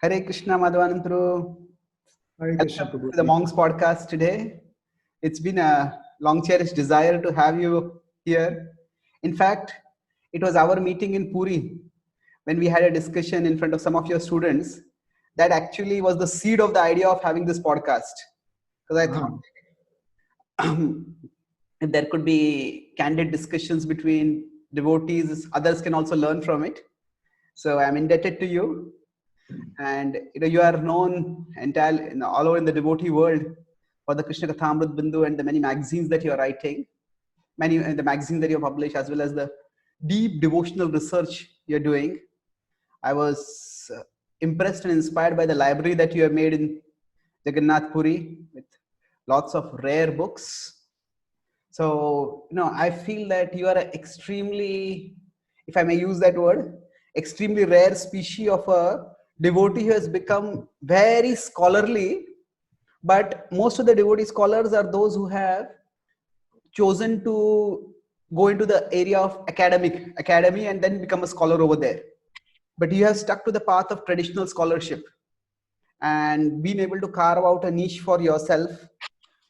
Hare Krishna, Madhavananda. Hare Krishna, Welcome Prabhu. to the Monks podcast today. It's been a long cherished desire to have you here. In fact, it was our meeting in Puri when we had a discussion in front of some of your students that actually was the seed of the idea of having this podcast. Because I thought if there could be candid discussions between devotees, others can also learn from it. So I'm indebted to you. And you are known entirely all over in the devotee world for the Krishna Kathamrut Bindu and the many magazines that you are writing, many the magazines that you publish, as well as the deep devotional research you're doing. I was impressed and inspired by the library that you have made in Jagannath Puri with lots of rare books. So I feel that you are extremely, if I may use that word, extremely rare species of a devotee who has become very scholarly. But most of the devotee scholars are those who have chosen to go into the area of academy and then become a scholar over there. But you have stuck to the path of traditional scholarship and been able to carve out a niche for yourself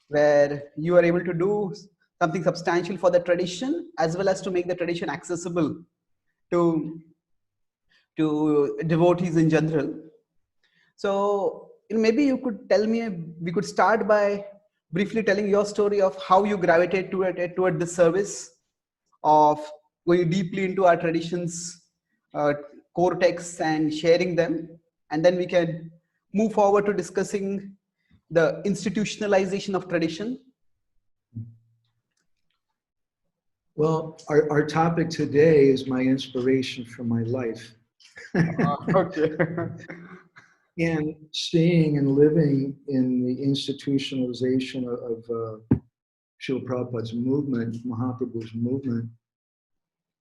where you are able to do something substantial for the tradition as well as to make the tradition accessible to devotees in general. So maybe you could tell me, we could start by briefly telling your story of how you gravitate toward this service of going deeply into our traditions, core texts and sharing them. And then we can move forward to discussing the institutionalization of tradition. Well, our topic today is my inspiration for my life. Okay. And seeing and living in the institutionalization of Srila Prabhupada's movement, Mahaprabhu's movement,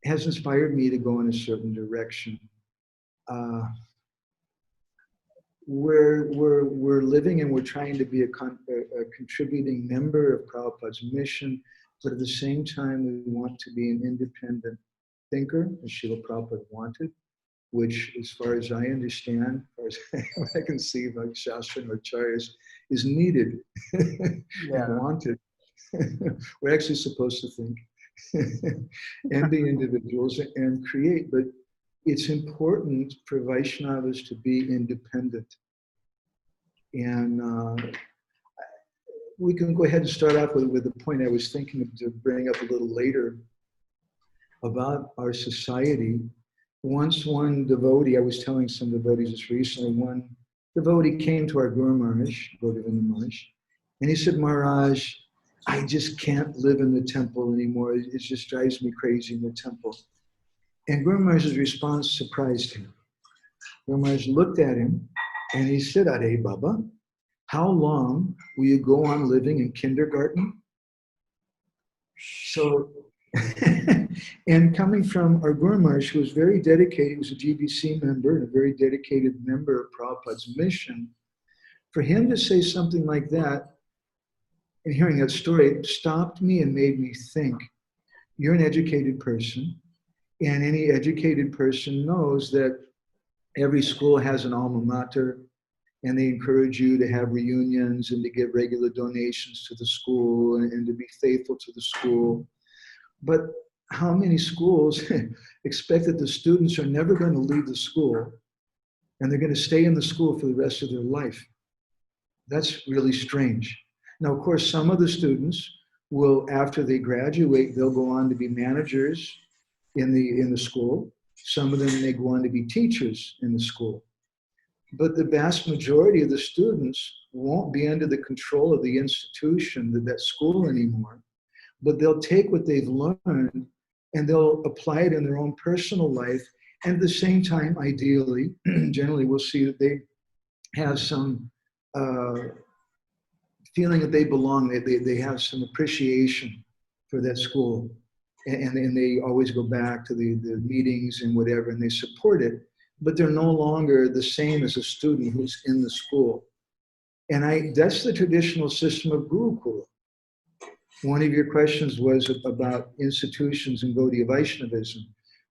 has inspired me to go in a certain direction. We're living and we're trying to be a contributing member of Prabhupada's mission, but at the same time, we want to be an independent thinker, as Srila Prabhupada wanted, which, as far as I understand, as far as I can see by Shastra and Acharyas, is needed and wanted. We're actually supposed to think and be individuals and create, but it's important for Vaishnavas to be independent. And we can go ahead and start off with the point I was thinking to bring up a little later about our society. Once one devotee, I was telling some devotees this recently, one devotee came to our Guru Maharaj, Govardhana Maharaj, and he said, Maharaj, I just can't live in the temple anymore. It just drives me crazy in the temple. And Guru Maharaj's response surprised him. Guru Maharaj looked at him and he said, Are Baba, how long will you go on living in kindergarten? So, and coming from our Guru Maharaj, who was very dedicated, he was a GBC member and a very dedicated member of Prabhupada's mission, for him to say something like that, and hearing that story, it stopped me and made me think. You're an educated person, and any educated person knows that every school has an alma mater, and they encourage you to have reunions and to give regular donations to the school and to be faithful to the school. But how many schools expect that the students are never going to leave the school and they're going to stay in the school for the rest of their life? That's really strange. Now, of course, some of the students will, after they graduate, they'll go on to be managers in the school. Some of them may go on to be teachers in the school. But the vast majority of the students won't be under the control of the institution, that school anymore. But they'll take what they've learned and they'll apply it in their own personal life. And at the same time, ideally, generally we'll see that they have some feeling that they belong, they have some appreciation for that school. And they always go back to the meetings and whatever, and they support it. But they're no longer the same as a student who's in the school. And that's the traditional system of Gurukula. One of your questions was about institutions and Gaudiya Vaishnavism,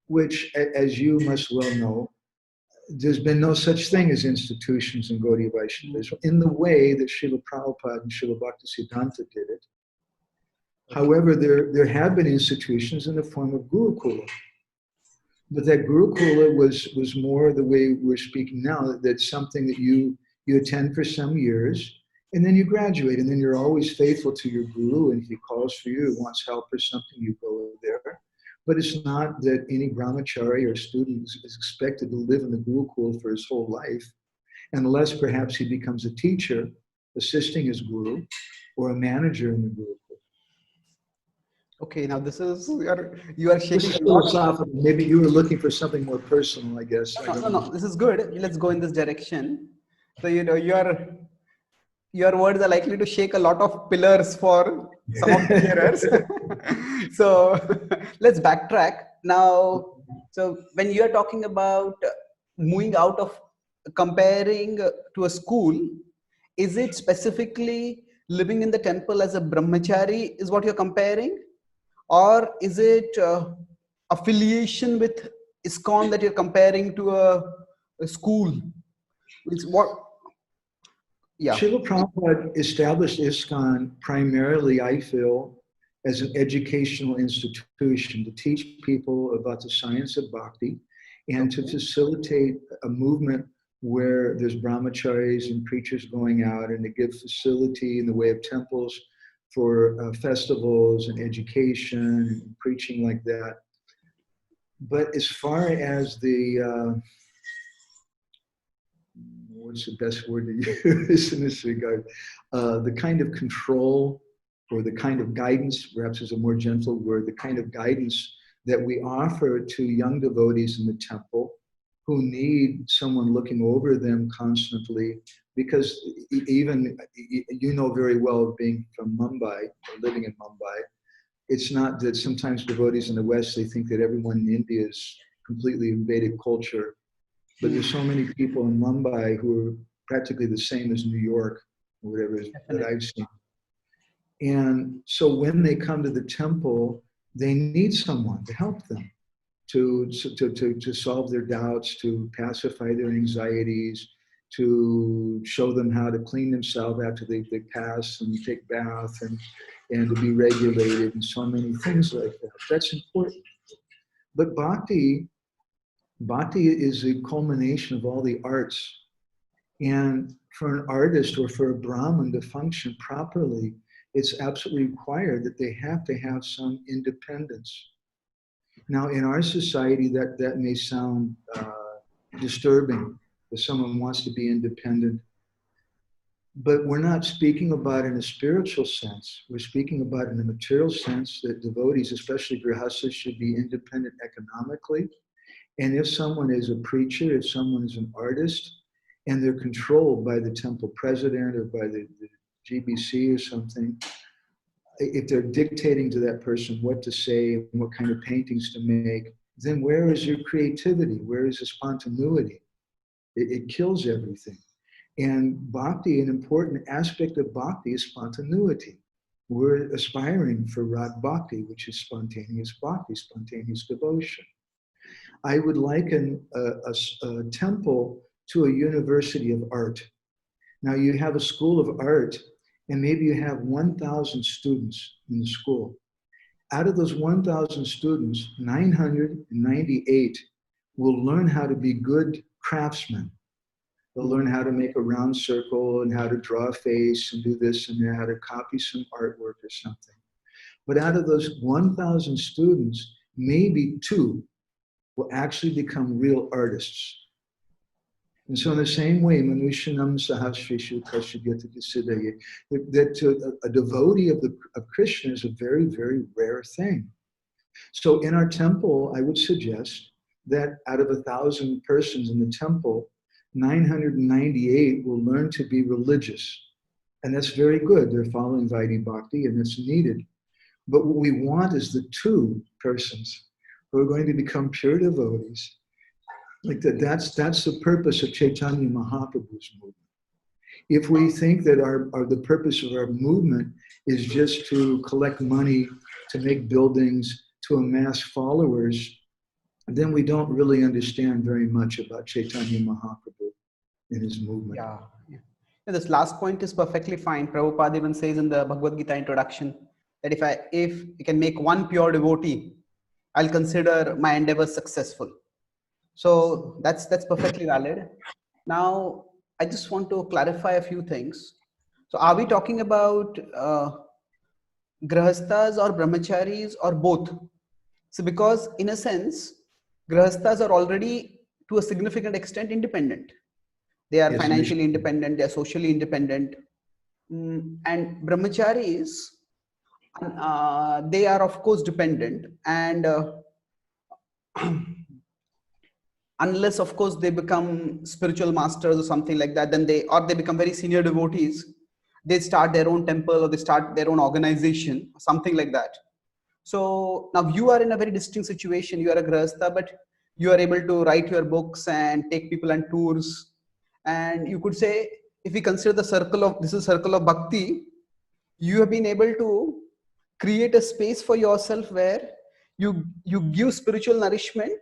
which, as you must well know, there's been no such thing as institutions in Gaudiya Vaishnavism in the way that Srila Prabhupada and Srila Bhaktisiddhanta did it. Okay. However, there have been institutions in the form of Gurukula. But that Gurukula was more the way we're speaking now, that's something that you attend for some years, and then you graduate, and then you're always faithful to your guru, and if he calls for you, wants help or something, you go there. But it's not that any brahmachari or student is expected to live in the Gurukula for his whole life, unless perhaps he becomes a teacher, assisting his guru, or a manager in the Gurukula. Okay, now this is, you are This shaking is a lot of, philosophical. Maybe you were looking for something more personal, I guess. I no, don't no, know. no, this is good. Let's go in this direction. So, your words are likely to shake a lot of pillars for some of the hearers. So let's backtrack now. So when you are talking about moving out of comparing to a school, is it specifically living in the temple as a brahmachari is what you're comparing? Or is it affiliation with ISKCON that you're comparing to a school? It's what, yeah. Srila Prabhupada established ISKCON primarily, I feel, as an educational institution to teach people about the science of bhakti and to facilitate a movement where there's brahmacharis and preachers going out and to give facility in the way of temples for festivals and education and preaching like that. But as far as the what's the best word to use in this regard? The kind of control or the kind of guidance, perhaps is a more gentle word, the kind of guidance that we offer to young devotees in the temple who need someone looking over them constantly, because even, you know very well, being from Mumbai, or living in Mumbai, it's not that sometimes devotees in the West, they think that everyone in India is completely invaded culture. But there's so many people in Mumbai who are practically the same as New York, or whatever it is that I've seen. And so when they come to the temple, they need someone to help them, to solve their doubts, to pacify their anxieties, to show them how to clean themselves after they pass and take bath, and to be regulated, and so many things like that. That's important. But Bhakti is a culmination of all the arts. And for an artist or for a Brahmin to function properly, it's absolutely required that they have to have some independence. Now, in our society, that may sound disturbing if someone wants to be independent. But we're not speaking about in a spiritual sense. We're speaking about in a material sense that devotees, especially grihastas, should be independent economically. And if someone is a preacher, if someone is an artist, and they're controlled by the temple president or by the GBC or something, if they're dictating to that person what to say and what kind of paintings to make, then where is your creativity? Where is the spontaneity? It kills everything. And bhakti, an important aspect of bhakti is spontaneity. We're aspiring for rag bhakti, which is spontaneous bhakti, spontaneous devotion. I would liken a temple to a university of art. Now you have a school of art, and maybe you have 1,000 students in the school. Out of those 1,000 students, 998 will learn how to be good craftsmen. They'll learn how to make a round circle and how to draw a face and do this and that, how to copy some artwork or something. But out of those 1,000 students, maybe 2 will actually become real artists. And so in the same way, Manushanam Sahasrishu Kashyagata Siddhaye, that a devotee of Krishna is a very, very rare thing. So in our temple, I would suggest that out of 1,000 persons in the temple, 998 will learn to be religious. And that's very good. They're following Vaidhi Bhakti, and it's needed. But what we want is the 2 persons who are going to become pure devotees. Like that's the purpose of Chaitanya Mahaprabhu's movement. If we think that the purpose of our movement is just to collect money, to make buildings, to amass followers, then we don't really understand very much about Chaitanya Mahaprabhu and his movement. Yeah. Yeah. And this last point is perfectly fine. Prabhupada even says in the Bhagavad Gita introduction that if I can make one pure devotee, I'll consider my endeavor successful. So that's perfectly valid. Now, I just want to clarify a few things. So are we talking about grahasthas or brahmacharis or both? So because in a sense, grahasthas are already to a significant extent independent. They are Yes, financially independent, they are socially independent. And brahmacharis, they are of course dependent, and unless of course they become spiritual masters or something like that, then they become very senior devotees, they start their own temple or they start their own organization, something like that. So now you are in a very distinct situation. You are a grahastha, but you are able to write your books and take people on tours. And you could say, if we consider the circle of bhakti, you have been able to create a space for yourself where you give spiritual nourishment,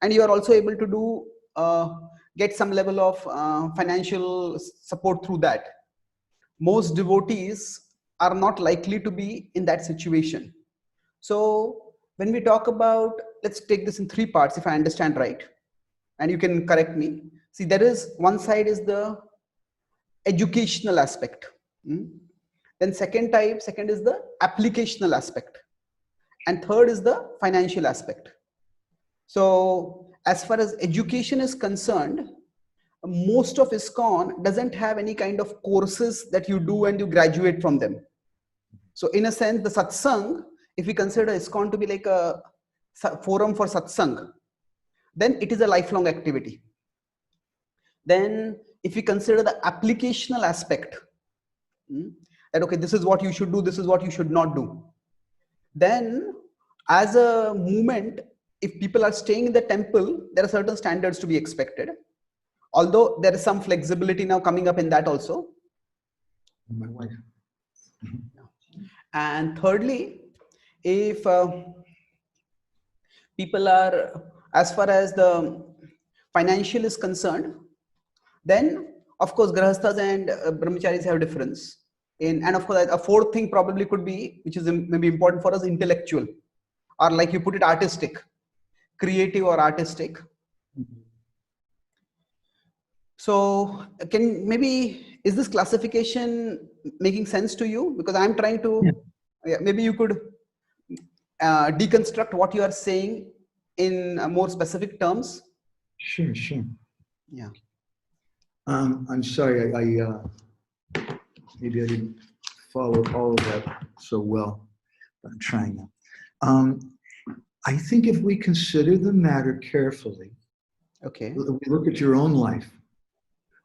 and you are also able to do get some level of financial support through that. Most devotees are not likely to be in that situation. So when we talk about, let's take this in three parts, if I understand right, and you can correct me. See, there is one side is the educational aspect. Then second is the applicational aspect. And third is the financial aspect. So as far as education is concerned, most of ISKCON doesn't have any kind of courses that you do and you graduate from them. So in a sense, the satsang, if we consider ISKCON to be like a forum for satsang, then it is a lifelong activity. Then if we consider the applicational aspect, that okay, this is what you should do, this is what you should not do, then as a movement, if people are staying in the temple, there are certain standards to be expected, although there is some flexibility now coming up in that also. My wife. And thirdly, if people are, as far as the financial is concerned, then of course grahasthas and brahmacharis have difference in, and of course a fourth thing probably could be, which is maybe important for us, intellectual, or like you put it, artistic, creative or artistic. So can maybe, is this classification making sense to you? Because I'm trying to, maybe you could deconstruct what you are saying in more specific terms. Sure, sure. Yeah. I'm sorry, I maybe I didn't follow all of that so well, but I'm trying now. I think if we consider the matter carefully, Okay. we look at your own life,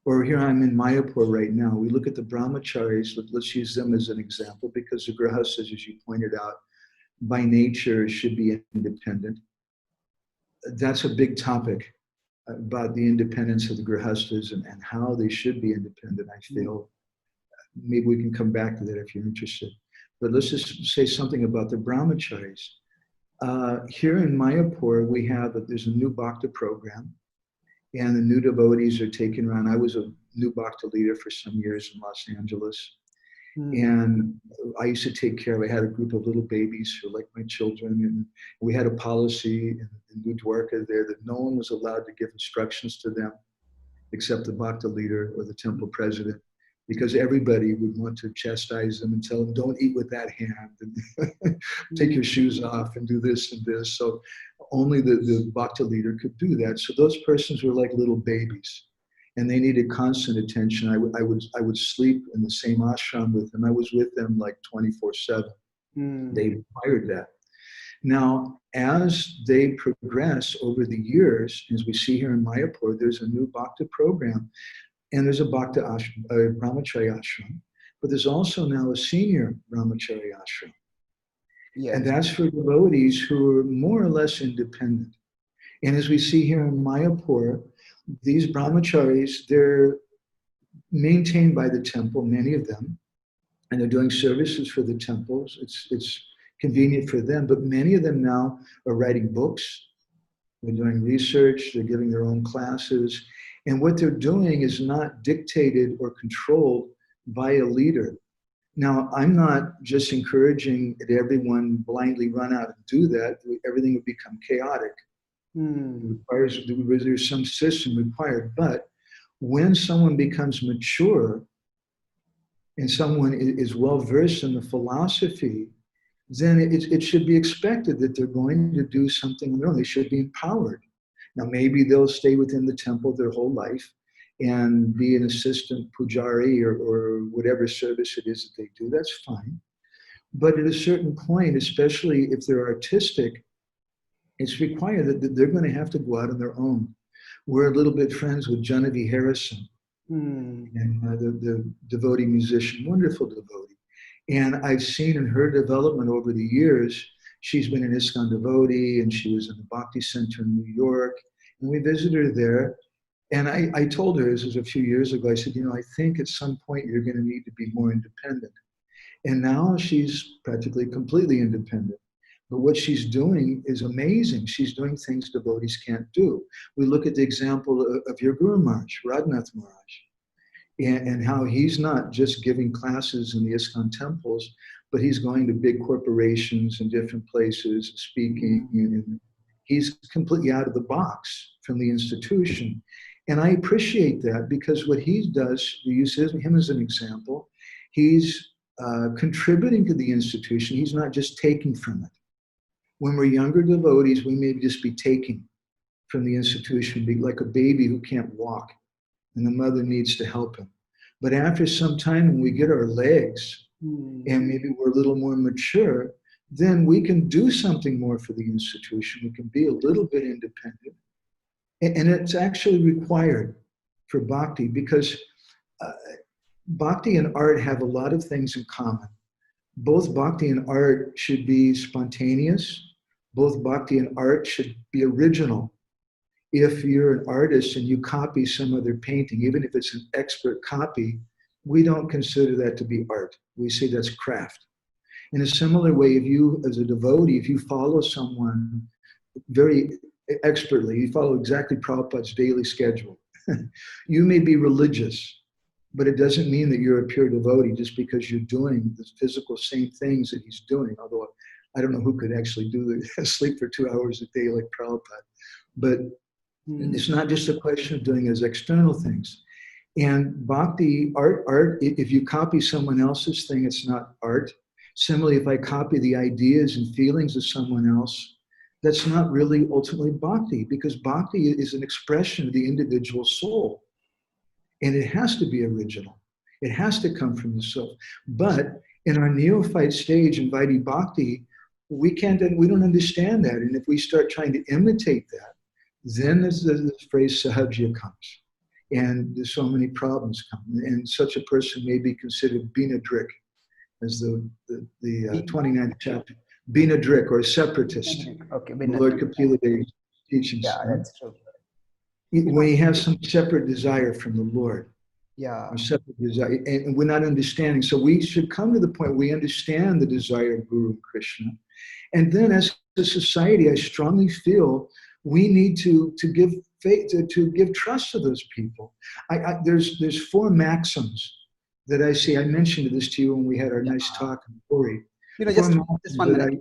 or here I'm in Mayapur right now, we look at the brahmacharis, let's use them as an example, because the grahasthas, as you pointed out, by nature should be independent. That's a big topic about the independence of the grahasthas and how they should be independent, I feel. Maybe we can come back to that if you're interested. But let's just say something about the brahmacharis. Here in Mayapur, there's a new Bhakti program, and the new devotees are taken around. I was a new Bhakti leader for some years in Los Angeles. And I used to take care of, I had a group of little babies who were like my children, and we had a policy in New Dwarka there that no one was allowed to give instructions to them except the Bhakti leader or the temple president, because everybody would want to chastise them and tell them, don't eat with that hand, and take your shoes off and do this and this. So only the Bhakti leader could do that. So those persons were like little babies, and they needed constant attention. I would sleep in the same ashram with them. I was with them like 24/7. They required that. Now, as they progress over the years, as we see here in Mayapur, there's a new Bhakti program, and there's a Bhakti ashram, a brahmachari ashram, but there's also now a senior brahmachari ashram. Yes. And that's for devotees who are more or less independent. And as we see here in Mayapur, these brahmacharis, they're maintained by the temple, many of them, and they're doing services for the temples. It's convenient for them, but many of them now are writing books. They're doing research, they're giving their own classes. And what they're doing is not dictated or controlled by a leader. Now, I'm not just encouraging that everyone blindly run out and do that. Everything would become chaotic. There's some system required. But when someone becomes mature and someone is well-versed in the philosophy, then it should be expected that they're going to do something on their own. They should be empowered. Now, maybe they'll stay within the temple their whole life and be an assistant pujari or whatever service it is that they do. That's fine. But at a certain point, especially if they're artistic, it's required that they're going to have to go out on their own. We're a little bit friends with Genevieve Harrison, and the devotee musician, wonderful devotee. And I've seen in her development over the years, she's been an ISKCON devotee, and she was in the Bhakti Center in New York. And we visited her there. And I told her, this was a few years ago, I said, I think at some point you're going to need to be more independent. And now she's practically completely independent. But what she's doing is amazing. She's doing things devotees can't do. We look at the example of your Guru Maharaj, Radhanath Maharaj, and how he's not just giving classes in the ISKCON temples, but he's going to big corporations and different places, speaking, and he's completely out of the box from the institution. And I appreciate that, because what he does, to use him as an example, he's contributing to the institution. He's not just taking from it. When we're younger devotees, we may just be taking from the institution, be like a baby who can't walk, and the mother needs to help him. But after some time, when we get our legs, and maybe we're a little more mature, then we can do something more for the institution. We can be a little bit independent. And it's actually required for bhakti, because bhakti and art have a lot of things in common. Both bhakti and art should be spontaneous. Both bhakti and art should be original. If you're an artist and you copy some other painting, even if it's an expert copy, we don't consider that to be art. We say that's craft. In a similar way, if you, as a devotee, if you follow someone very expertly, you follow exactly Prabhupada's daily schedule, you may be religious, but it doesn't mean that you're a pure devotee just because you're doing the physical same things that he's doing. Although I don't know who could actually sleep for 2 hours a day like Prabhupada. But it's not just a question of doing as external things. And bhakti, art, if you copy someone else's thing, it's not art. Similarly, if I copy the ideas and feelings of someone else, that's not really ultimately bhakti, because bhakti is an expression of the individual soul. And it has to be original. It has to come from the soul. But in our neophyte stage in Vaidhi Bhakti, we don't understand that. And if we start trying to imitate that, then this phrase sahajya comes. And there's so many problems come. And such a person may be considered binadrik, as the 29th chapter. Binadrik, or a separatist. Okay, Lord Kapila Deva's teachings. Yeah, that's true. When you have some separate desire from the Lord. Yeah. Or separate desire, and we're not understanding. So we should come to the point we understand the desire of Guru and Krishna. And then as a society, I strongly feel we need to give faith, to give trust to those people. There's 4 maxims that I see. I mentioned this to you when we had our nice talk in Puri. Just 1 minute.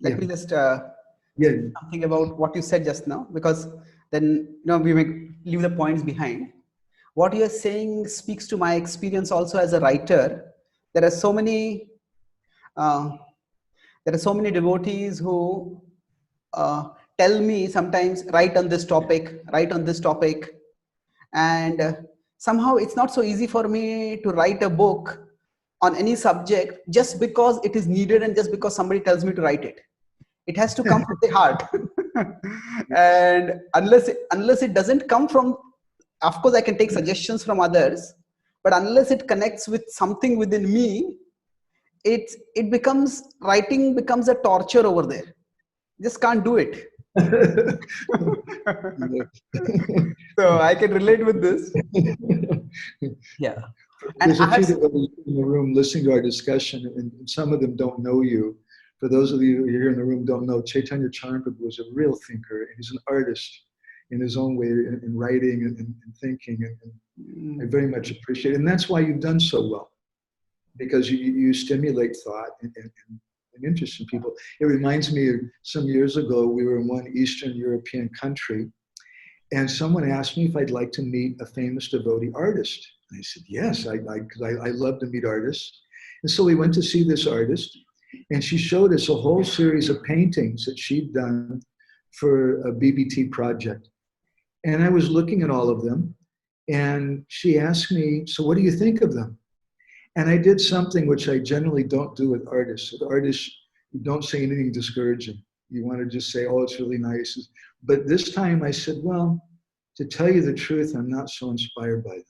Let me just something about what you said just now, because then we may leave the points behind. What you are saying speaks to my experience also as a writer. There are so many devotees who tell me sometimes, write on this topic, and somehow it's not so easy for me to write a book on any subject just because it is needed and just because somebody tells me to write it. It has to come from the heart. And unless it doesn't come from, of course I can take suggestions from others, but unless it connects with something within me, writing becomes a torture over there. Just can't do it. So I can relate with this. Yeah. There's a few devotees in the room listening to our discussion, and some of them don't know you. For those of you here in the room don't know, Chaitanya Charanprabhu was a real thinker, and he's an artist in his own way, in writing and thinking, and I very much appreciate it. And that's why you've done so well, because you stimulate thought and interest in people. It reminds me of some years ago, we were in one Eastern European country, and someone asked me if I'd like to meet a famous devotee artist. And I said, yes, because I love to meet artists. And so we went to see this artist, and she showed us a whole series of paintings that she'd done for a BBT project. And I was looking at all of them, and she asked me, so what do you think of them? And I did something which I generally don't do with artists. With artists, you don't say anything discouraging. You want to just say, oh, it's really nice. But this time I said, well, to tell you the truth, I'm not so inspired by them.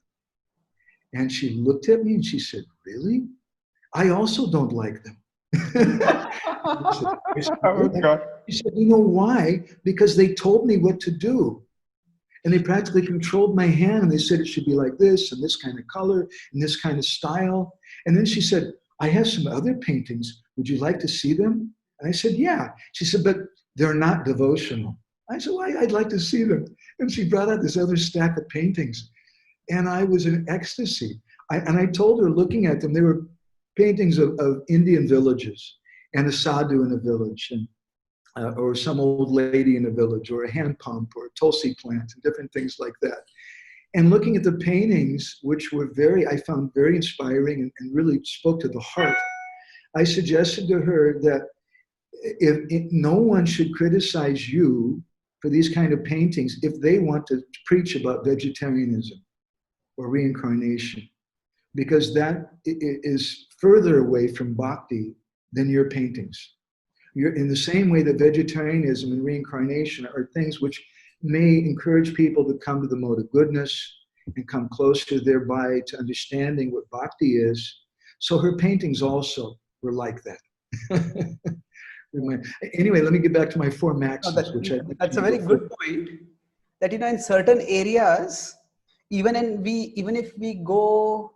And she looked at me and she said, really? I also don't like them. I said, Okay. she said, you know why? Because they told me what to do. And they practically controlled my hand, and they said it should be like this and this kind of color and this kind of style. And then she said, I have some other paintings. Would you like to see them? And I said, yeah. She said, but they're not devotional. I said, well, I'd like to see them. And she brought out this other stack of paintings. And I was in ecstasy. And I told her, looking at them, they were paintings of Indian villages and a sadhu in a village, and or some old lady in a village, or a hand pump, or a tulsi plant, and different things like that. And looking at the paintings, which were I found very inspiring and really spoke to the heart, I suggested to her that if no one should criticize you for these kind of paintings if they want to preach about vegetarianism or reincarnation, because that is further away from bhakti than your paintings. You're in the same way that vegetarianism and reincarnation are things which may encourage people to come to the mode of goodness and come closer thereby to understanding what bhakti is. So her paintings also were like that. Anyway, let me get back to my four maxims, that's a very good point. That in certain areas, even if we go,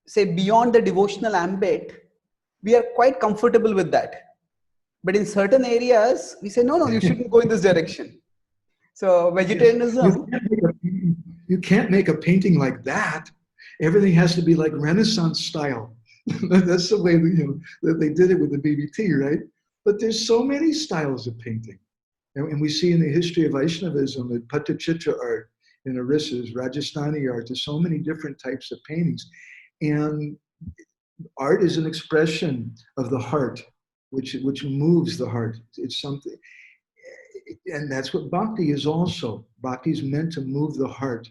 say, beyond the devotional ambit, we are quite comfortable with that. But in certain areas, we say, no, you shouldn't go in this direction. So vegetarianism. You can't make a painting like that. Everything has to be like Renaissance style. That's the way that they did it with the BBT, right? But there's so many styles of painting. And we see in the history of Vaishnavism, that Pattachitra art and Orissa's, Rajasthani art, there's so many different types of paintings. And art is an expression of the heart, which moves the heart. It's something, and that's what bhakti is also. Bhakti is meant to move the heart.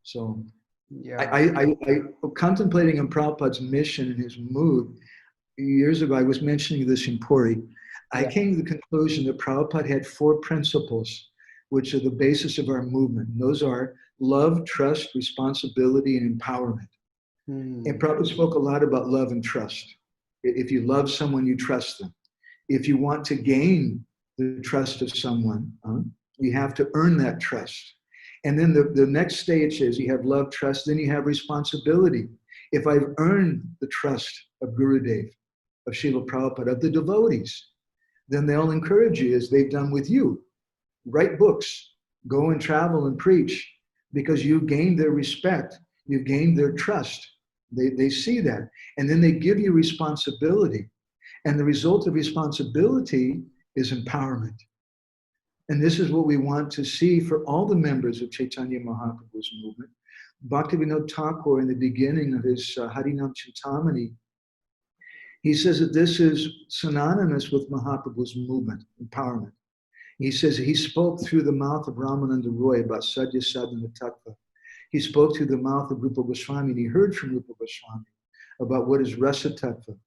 So yeah. I contemplating on Prabhupada's mission and his mood, years ago, I was mentioning this in Puri. I came to the conclusion that Prabhupada had four principles, which are the basis of our movement. And those are love, trust, responsibility, and empowerment. And Prabhupada spoke a lot about love and trust. If you love someone, you trust them. If you want to gain the trust of someone, you have to earn that trust. And then the next stage is you have love, trust, then you have responsibility. If I've earned the trust of Gurudev, of Srila Prabhupada, of the devotees, then they'll encourage you as they've done with you. Write books, go and travel and preach, because you've gained their respect, you've gained their trust. They see that. And then they give you responsibility. And the result of responsibility is empowerment. And this is what we want to see for all the members of Chaitanya Mahaprabhu's movement. Bhaktivinoda Thakur, in the beginning of his Harinam Chintamani, he says that this is synonymous with Mahaprabhu's movement, empowerment. He says he spoke through the mouth of Ramananda Roy about Sadhya Sadhana Tattva. He spoke through the mouth of Rupa Goswami, and he heard from Rupa Goswami about what is Rasa Tattva.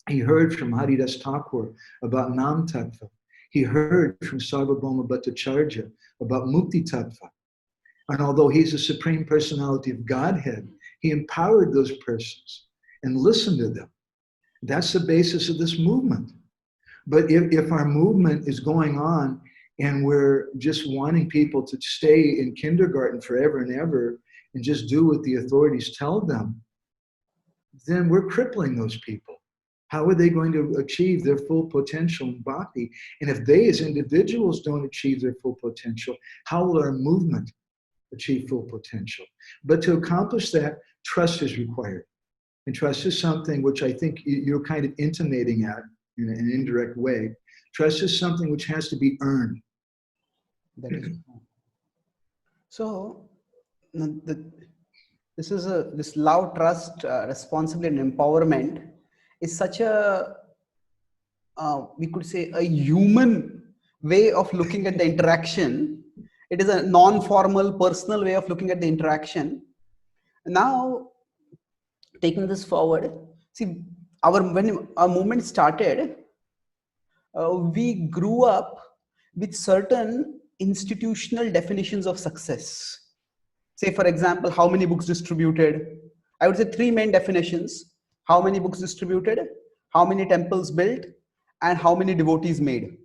He heard from Haridas Thakur about Nam Tattva. He heard from Sarvabhauma Bhattacharya about Mukti Tattva. And although he's the Supreme Personality of Godhead, he empowered those persons and listened to them. That's the basis of this movement. But if our movement is going on and we're just wanting people to stay in kindergarten forever and ever and just do what the authorities tell them, then we're crippling those people. How are they going to achieve their full potential in bhakti? And if they as individuals don't achieve their full potential, how will our movement achieve full potential? But to accomplish that, trust is required. And trust is something which I think you're kind of intimating at in an indirect way. Trust is something which has to be earned. That is true. So this love, trust, responsibility, and empowerment is such a we could say a human way of looking at the interaction. It is a non-formal, personal way of looking at the interaction. Now, taking this forward, see, when our movement started, we grew up with certain institutional definitions of success. Say, for example, how many books distributed? I would say three main definitions: how many books distributed, how many temples built, and how many devotees made.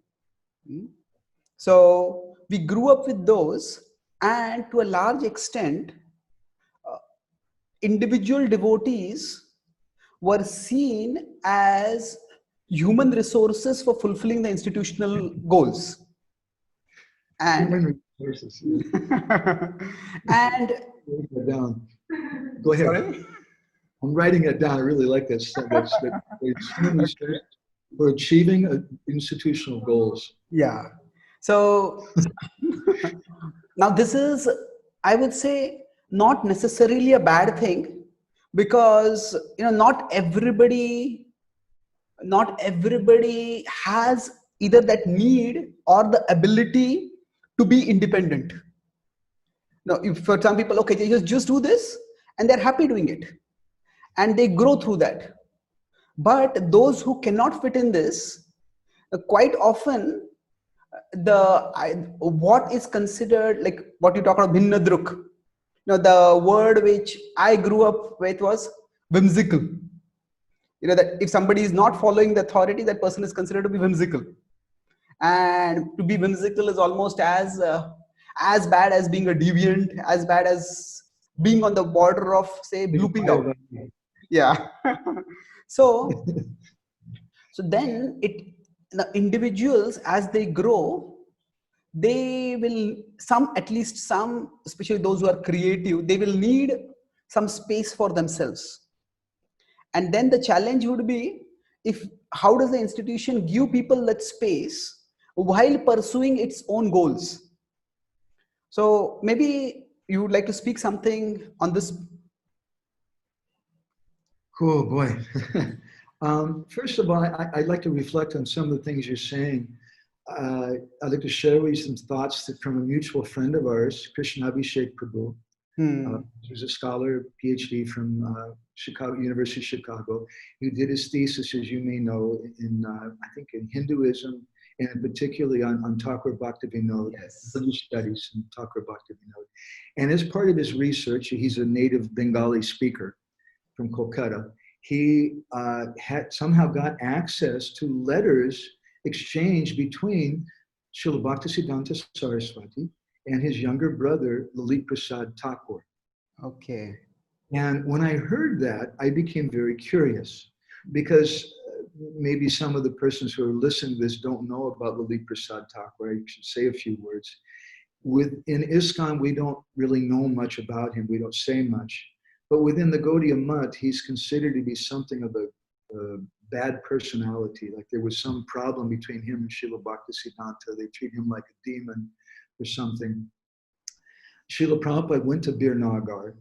So we grew up with those, and to a large extent, individual devotees were seen as human resources for fulfilling the institutional goals. And Human resources. Yeah. and Write that down. Go ahead. sorry? I'm writing it down. I really like that. It's human resources for achieving institutional goals. Yeah. So now this is, I would say, not necessarily a bad thing, because not everybody has either that need or the ability to be independent. Now, if for some people, okay, they just do this and they're happy doing it and they grow through that. But those who cannot fit in this, quite often, what is considered, like what you talk about, bhinnadruk. The word which I grew up with was whimsical. That if somebody is not following the authority, that person is considered to be whimsical. And to be whimsical is almost as bad as being a deviant, as bad as being on the border of, say, blooping out. Yeah. So then the individuals, as they grow, they will, at least some, especially those who are creative, they will need some space for themselves. And then the challenge would be, how does the institution give people that space while pursuing its own goals? So maybe you would like to speak something on this. Cool, boy. First of all, I'd like to reflect on some of the things you're saying. I'd like to share with you some thoughts from a mutual friend of ours, Krishna Abhishek Prabhu. Who's a scholar, PhD from University of Chicago. He did his thesis, as you may know, I think in Hinduism, and particularly on Thakur Bhaktivinoda, Hindu studies in Thakur Bhaktivinoda. And as part of his research, he's a native Bengali speaker from Kolkata. He had somehow got access to letters exchanged between Srila Bhaktisiddhanta Saraswati and his younger brother, Lalit Prasad Thakur. Okay. And when I heard that, I became very curious, because maybe some of the persons who are listening to this don't know about Lalit Prasad Thakur. I should say a few words. In ISKCON, we don't really know much about him. We don't say much. But within the Gaudiya Math, he's considered to be something of a bad personality. Like there was some problem between him and Srila Bhaktisiddhanta. They treat him like a demon or something. Srila Prabhupada went to Birnagar,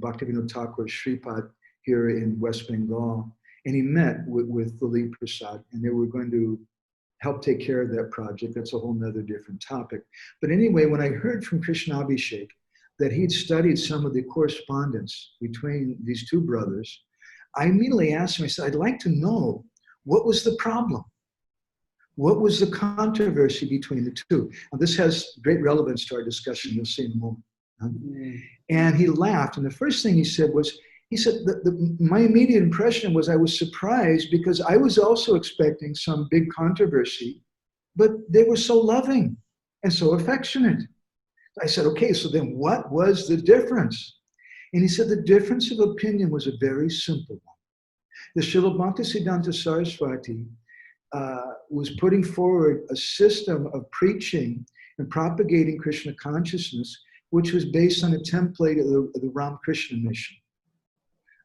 Bhaktivinoda Thakur's Shripad here in West Bengal, and he met with Lalit Prasad, and they were going to help take care of that project. That's a whole nother different topic. But anyway, when I heard from Krishna Abhishek that he'd studied some of the correspondence between these two brothers, I immediately asked him, I said, I'd like to know, what was the problem? What was the controversy between the two? Now, this has great relevance to our discussion. You'll see in a moment. And he laughed. And the first thing he said was, my immediate impression was I was surprised, because I was also expecting some big controversy, but they were so loving and so affectionate. I said, okay, so then what was the difference? And he said the difference of opinion was a very simple one. The Srila Bhaktisiddhanta Saraswati was putting forward a system of preaching and propagating Krishna consciousness, which was based on a template of the Ramakrishna mission,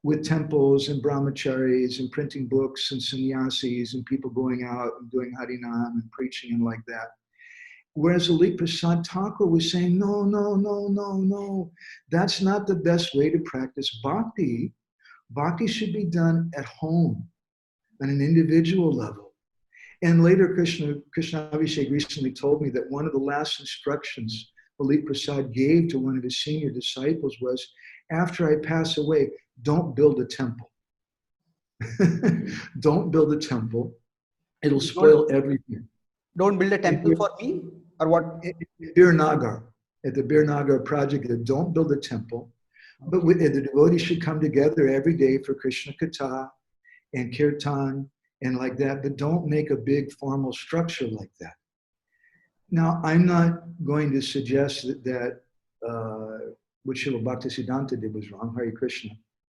with temples and brahmacharis and printing books and sannyasis and people going out and doing harinam and preaching and like that. Whereas Lalit Prasad Thakur was saying, no, no, no, no, no. That's not the best way to practice bhakti. Bhakti should be done at home on an individual level. And later Krishna Abhishek recently told me that one of the last instructions Lalit Prasad gave to one of his senior disciples was, after I pass away, don't build a temple. Don't build a temple. It'll spoil everything. Don't build a temple for me, or what? At the Bir Nagar project, don't build a temple, but the devotees should come together every day for Krishna Katha and Kirtan and like that, but don't make a big formal structure like that. Now, I'm not going to suggest that what Srila Bhaktisiddhanta did was wrong, Hare Krishna.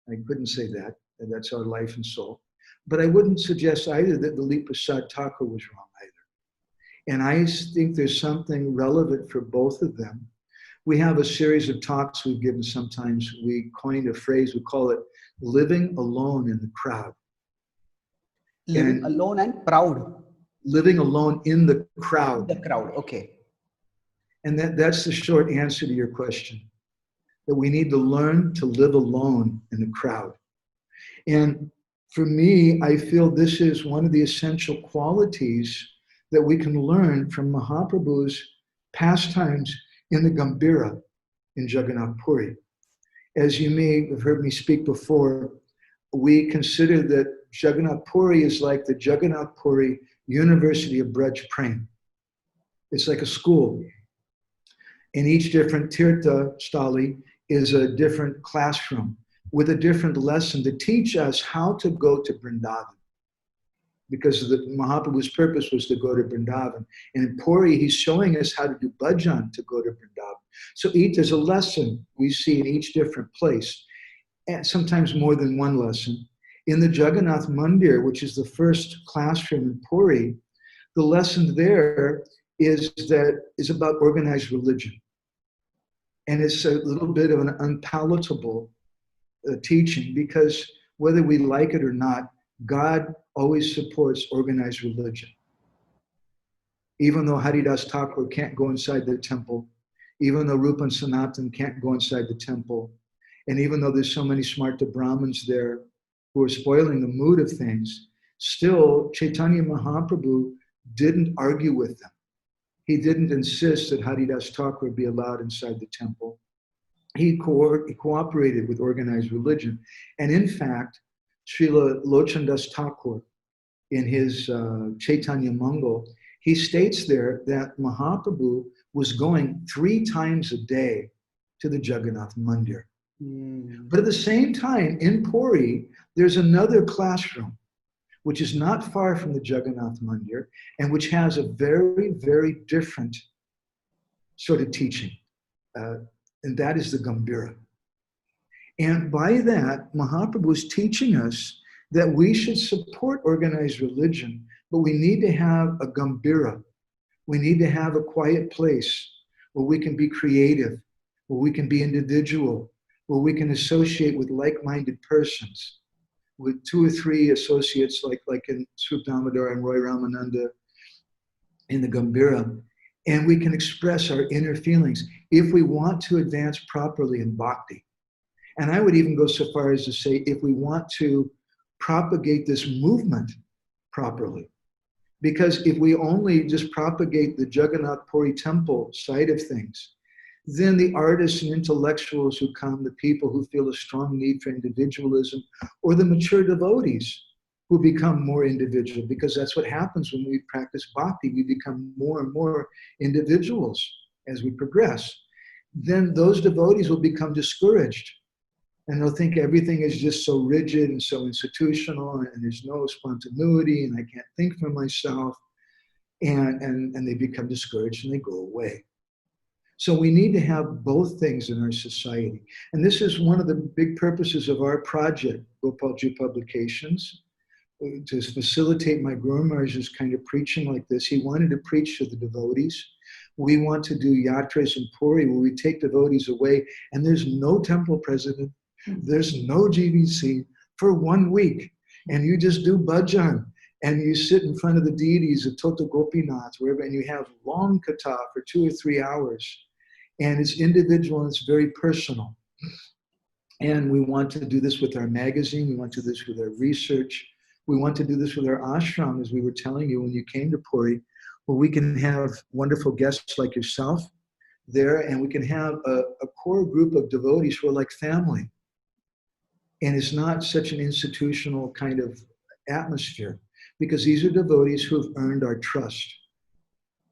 I couldn't say that. That's our life and soul. But I wouldn't suggest either that Lalit Prasad Thakur was wrong either. And I think there's something relevant for both of them. We have a series of talks we've given sometimes. We coined a phrase, we call it living alone in the crowd. Living alone and proud. Living alone in the crowd. The crowd, okay. And that's the short answer to your question. That we need to learn to live alone in the crowd. And for me, I feel this is one of the essential qualities that we can learn from Mahaprabhu's pastimes in the Gambhira in Jagannath Puri. As you may have heard me speak before, we consider that Jagannath Puri is like the Jagannath Puri University of Braj Prem. It's like a school. In each different tirtha stali is a different classroom with a different lesson to teach us how to go to Vrindavan. Because the Mahaprabhu's purpose was to go to Vrindavan. And in Puri, he's showing us how to do bhajan to go to Vrindavan. So there's a lesson we see in each different place, and sometimes more than one lesson. In the Jagannath Mandir, which is the first classroom in Puri, the lesson there is about organized religion. And it's a little bit of an unpalatable teaching, because whether we like it or not, God always supports organized religion. Even though Haridas Thakur can't go inside the temple, even though Rupan Sanatan can't go inside the temple, and even though there's so many Smarta Brahmins there who are spoiling the mood of things, still Chaitanya Mahaprabhu didn't argue with them. He didn't insist that Haridas Thakur be allowed inside the temple. He cooperated with organized religion. And in fact, Srila Lochandas Thakur, in his Chaitanya Mangal, he states there that Mahaprabhu was going 3 times a day to the Jagannath Mandir. But at the same time, in Puri, there's another classroom, which is not far from the Jagannath Mandir, and which has a very, very different sort of teaching. And that is the Gambhira. And by that, Mahaprabhu is teaching us that we should support organized religion, but we need to have a Gambhira. We need to have a quiet place where we can be creative, where we can be individual, where we can associate with like-minded persons, with 2 or 3 associates like in Swarup Damodar and Roy Ramananda in the Gambhira, and we can express our inner feelings if we want to advance properly in bhakti. And I would even go so far as to say, if we want to propagate this movement properly. Because if we only just propagate the Jagannath Puri temple side of things, then the artists and intellectuals who come, the people who feel a strong need for individualism, or the mature devotees who become more individual, because that's what happens when we practice bhakti. We become more and more individuals as we progress. Then those devotees will become discouraged. And they'll think everything is just so rigid and so institutional, and there's no spontaneity, and I can't think for myself. And they become discouraged and they go away. So we need to have both things in our society. And this is one of the big purposes of our project, Gopalji Publications, to facilitate my Guru Maharaj's kind of preaching like this. He wanted to preach to the devotees. We want to do yatras in Puri where we take devotees away and there's no temple president, there's no GBC for 1 week. And you just do bhajan and you sit in front of the deities of Tota Gopinath, wherever, and you have long katha for 2 or 3 hours. And it's individual and it's very personal. And we want to do this with our magazine. We want to do this with our research. We want to do this with our ashram, as we were telling you when you came to Puri, where we can have wonderful guests like yourself there, and we can have a core group of devotees who are like family. And it's not such an institutional kind of atmosphere, because these are devotees who have earned our trust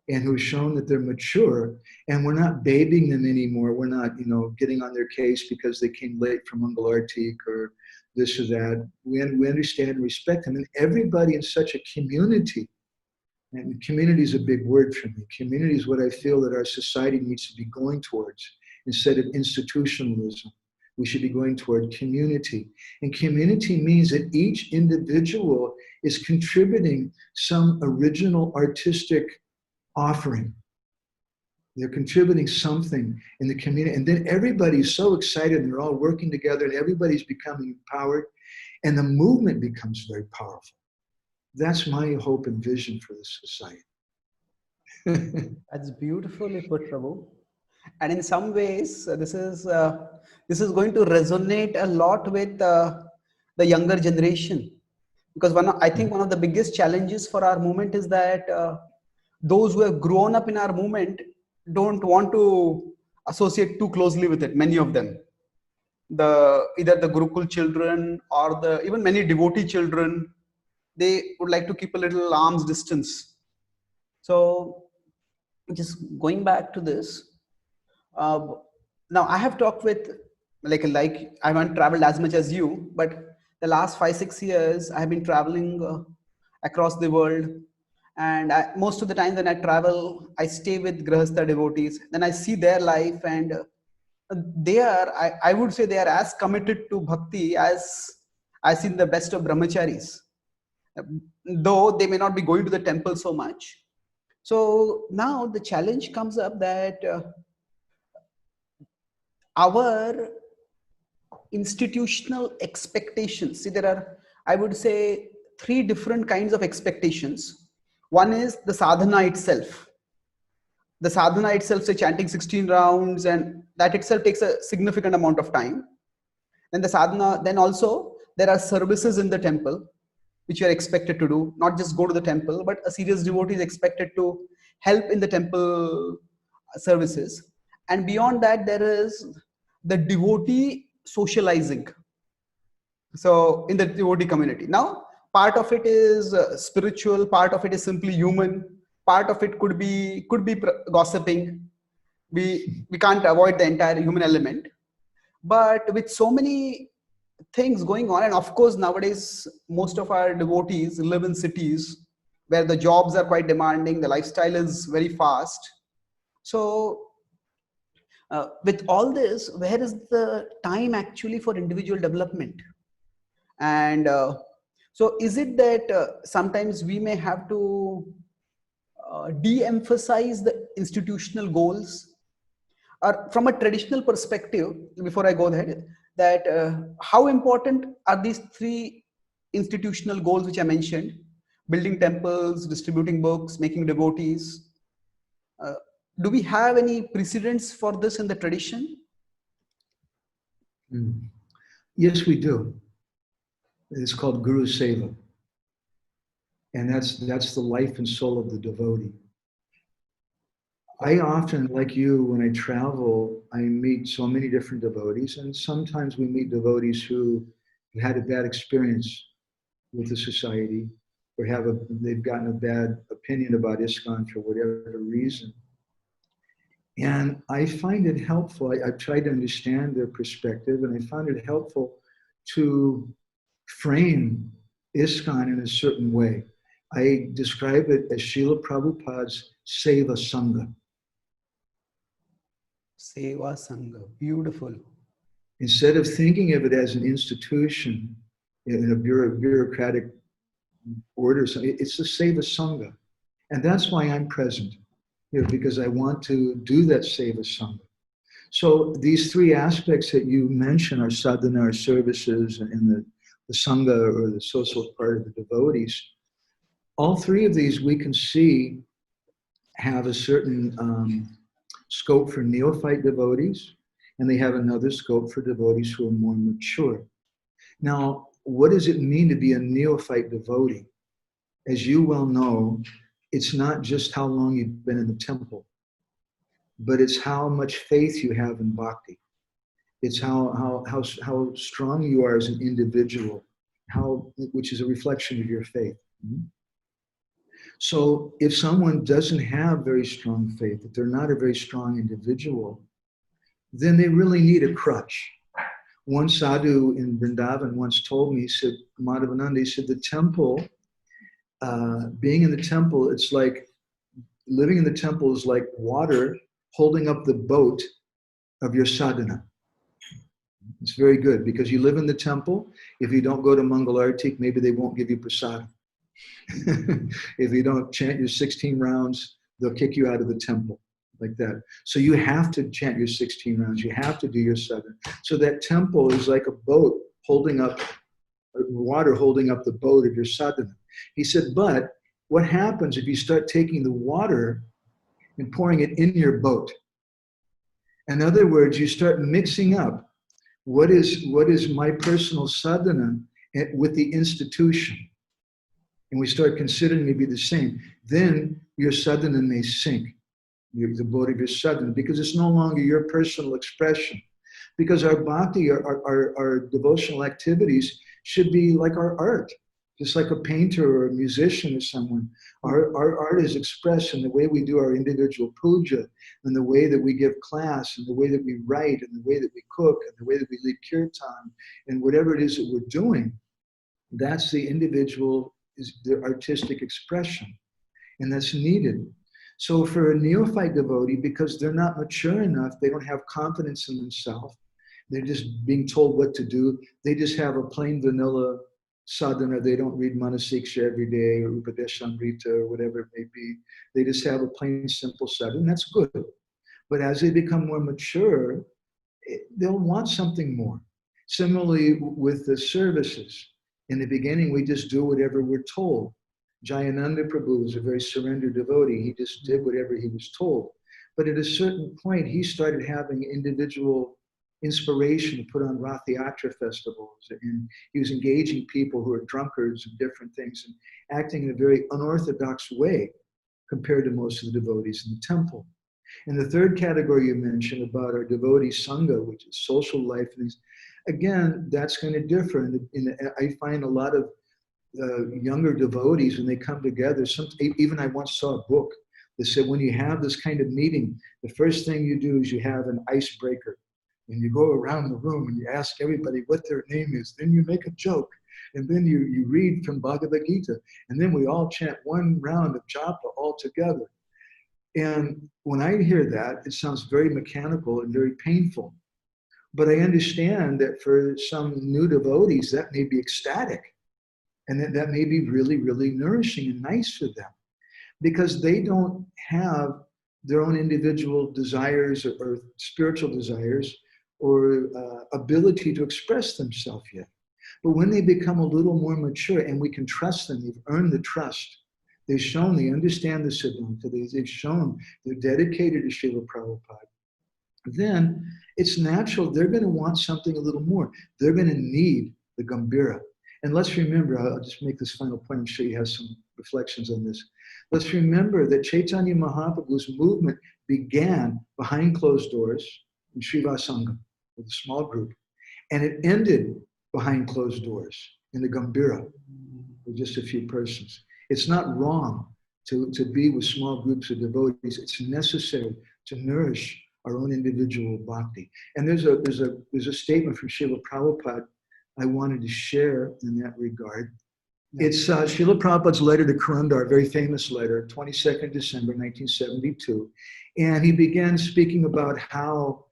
and who have shown that they're mature, and we're not babying them anymore. We're not, getting on their case because they came late from Mangalartik or this or that. We understand and respect them. And everybody in such a community, and community is a big word for me. Community is what I feel that our society needs to be going towards. Instead of institutionalism, we should be going toward community. And community means that each individual is contributing some original artistic offering. They're contributing something in the community. And then everybody's so excited and they're all working together and everybody's becoming empowered and the movement becomes very powerful. That's my hope and vision for this society. That's beautifully put, Prabhu. And in some ways, this is going to resonate a lot with the younger generation, because I think one of the biggest challenges for our movement is that those who have grown up in our movement don't want to associate too closely with it. Many of them, either the Gurukul children or even many devotee children, they would like to keep a little arm's distance. So just going back to this, now I have talked with like I haven't traveled as much as you, but the last 5-6 years I have been traveling across the world. And most of the time when I travel, I stay with Grahastha devotees. Then I see their life, and I would say they are as committed to bhakti as in the best of brahmacharis, though they may not be going to the temple so much. So now the challenge comes up that our institutional expectations, see, there are, I would say, 3 different kinds of expectations. One is the sadhana itself. The sadhana itself, say chanting 16 rounds, and that itself takes a significant amount of time. Then the sadhana, then also there are services in the temple, which you are expected to do, not just go to the temple, but a serious devotee is expected to help in the temple services. And beyond that, there is the devotee socializing. So in the devotee community. Now, part of it is spiritual, part of it is simply human, part of it could be gossiping. We can't avoid the entire human element. But with so many things going on, and of course nowadays most of our devotees live in cities where the jobs are quite demanding, the lifestyle is very fast. So with all this, where is the time actually for individual development? And so is it that sometimes we may have to de-emphasize the institutional goals? Or from a traditional perspective, before I go ahead, that how important are these 3 institutional goals which I mentioned? Building temples, distributing books, making devotees. Do we have any precedents for this in the tradition? Yes, we do. It's called Guru Seva. And that's the life and soul of the devotee. I often, like you, when I travel, I meet so many different devotees, and sometimes we meet devotees who had a bad experience with the society, or they've gotten a bad opinion about ISKCON for whatever reason. And I find it helpful. I've tried to understand their perspective, and I found it helpful to frame ISKCON in a certain way. I describe it as Srila Prabhupada's Seva Sangha. Seva Sangha. Beautiful. Instead of thinking of it as an institution in a bureaucratic order, it's the Seva Sangha. And that's why I'm present here, because I want to do that Seva Sangha. So these three aspects that you mentioned are sadhana, our services, and the Sangha, or the social part of the devotees. All three of these we can see have a certain scope for neophyte devotees, and they have another scope for devotees who are more mature. Now, what does it mean to be a neophyte devotee? As you well know, it's not just how long you've been in the temple, but it's how much faith you have in bhakti. It's how strong you are as an individual, which is a reflection of your faith. So if someone doesn't have very strong faith, if they're not a very strong individual, then they really need a crutch. One sadhu in Vrindavan once told me, he said, Madhavananda, he said, the temple, being in the temple, it's like, living in the temple is like water holding up the boat of your sadhana. It's very good, because you live in the temple. If you don't go to Mangalartik, maybe they won't give you prasadam. If you don't chant your 16 rounds, they'll kick you out of the temple, like that. So you have to chant your 16 rounds. You have to do your sadhana. So that temple is like a boat holding up, water holding up the boat of your sadhana. He said, but what happens if you start taking the water and pouring it in your boat? In other words, you start mixing up what is my personal sadhana with the institution, and we start considering to be the same, then your sadhana may sink, the boat of your sadhana, because it's no longer your personal expression. Because our bhakti, our devotional activities should be like our art, just like a painter or a musician or someone. Our art is expressed in the way we do our individual puja, and the way that we give class, and the way that we write, and the way that we cook, and the way that we lead kirtan, and whatever it is that we're doing. That's the individual, is the artistic expression, and that's needed. So for a neophyte devotee, because they're not mature enough, they don't have confidence in themselves, they're just being told what to do, they just have a plain vanilla sadhana, they don't read Manasiksha every day, or Upadeshamrita, or whatever it may be. They just have a plain simple sadhana, and that's good. But as they become more mature, they'll want something more. Similarly with the services. In the beginning, we just do whatever we're told. Jayananda Prabhu was a very surrendered devotee. He just did whatever he was told. But at a certain point, he started having individual inspiration to put on Rathayatra festivals. And he was engaging people who are drunkards and different things, and acting in a very unorthodox way compared to most of the devotees in the temple. And the third category you mentioned about our devotee sangha, which is social life, again, that's going to differ. I find a lot of younger devotees, when they come together, even I once saw a book that said, when you have this kind of meeting, the first thing you do is you have an icebreaker. And you go around the room and you ask everybody what their name is. Then you make a joke. And then you read from Bhagavad Gita. And then we all chant one round of japa all together. And when I hear that, it sounds very mechanical and very painful. But I understand that for some new devotees, that may be ecstatic. And that may be really, really nourishing and nice for them. Because they don't have their own individual desires or spiritual desires or ability to express themselves yet. But when they become a little more mature and we can trust them, they've earned the trust. They've shown they understand the Siddhanta. They've shown they're dedicated to Srila Prabhupada. Then it's natural they're going to want something a little more. They're going to need the Gambhira. And let's remember, I'll just make this final point. I'm sure you have some reflections on this. Let's remember that Chaitanya Mahaprabhu's movement began behind closed doors in Srivasangam with a small group, and it ended behind closed doors in the Gambhira with just a few persons. It's not wrong to be with small groups of devotees. It's necessary to nourish our own individual bhakti. And there's a statement from Srila Prabhupada I wanted to share in that regard. It's Srila Prabhupada's letter to Karundar, a very famous letter, 22nd December 1972. And he began speaking about how,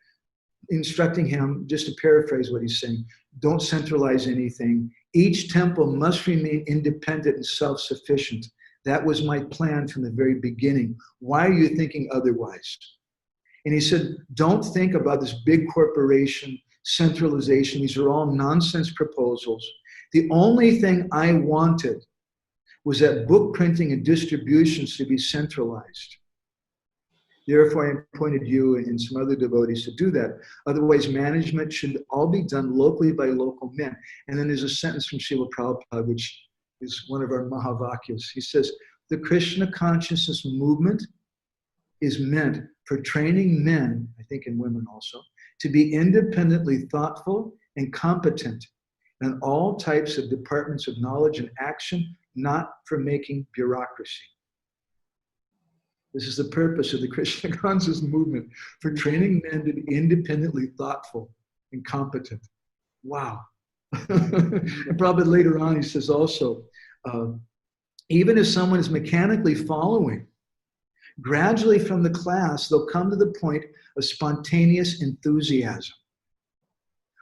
instructing him, just to paraphrase what he's saying, don't centralize anything. Each temple must remain independent and self-sufficient. That was my plan from the very beginning. Why are you thinking otherwise? And he said, don't think about this big corporation, centralization. These are all nonsense proposals. The only thing I wanted was that book printing and distribution should be centralized. Therefore, I appointed you and some other devotees to do that. Otherwise, management should all be done locally by local men. And then there's a sentence from Srila Prabhupada, which is one of our Mahavakyas. He says, the Krishna consciousness movement is meant for training men, I think, and women also, to be independently thoughtful and competent in all types of departments of knowledge and action, not for making bureaucracy. This is the purpose of the Krishna conscious movement, for training men to be independently thoughtful and competent. Wow. And probably later on, he says also, even if someone is mechanically following, gradually from the class, they'll come to the point of spontaneous enthusiasm.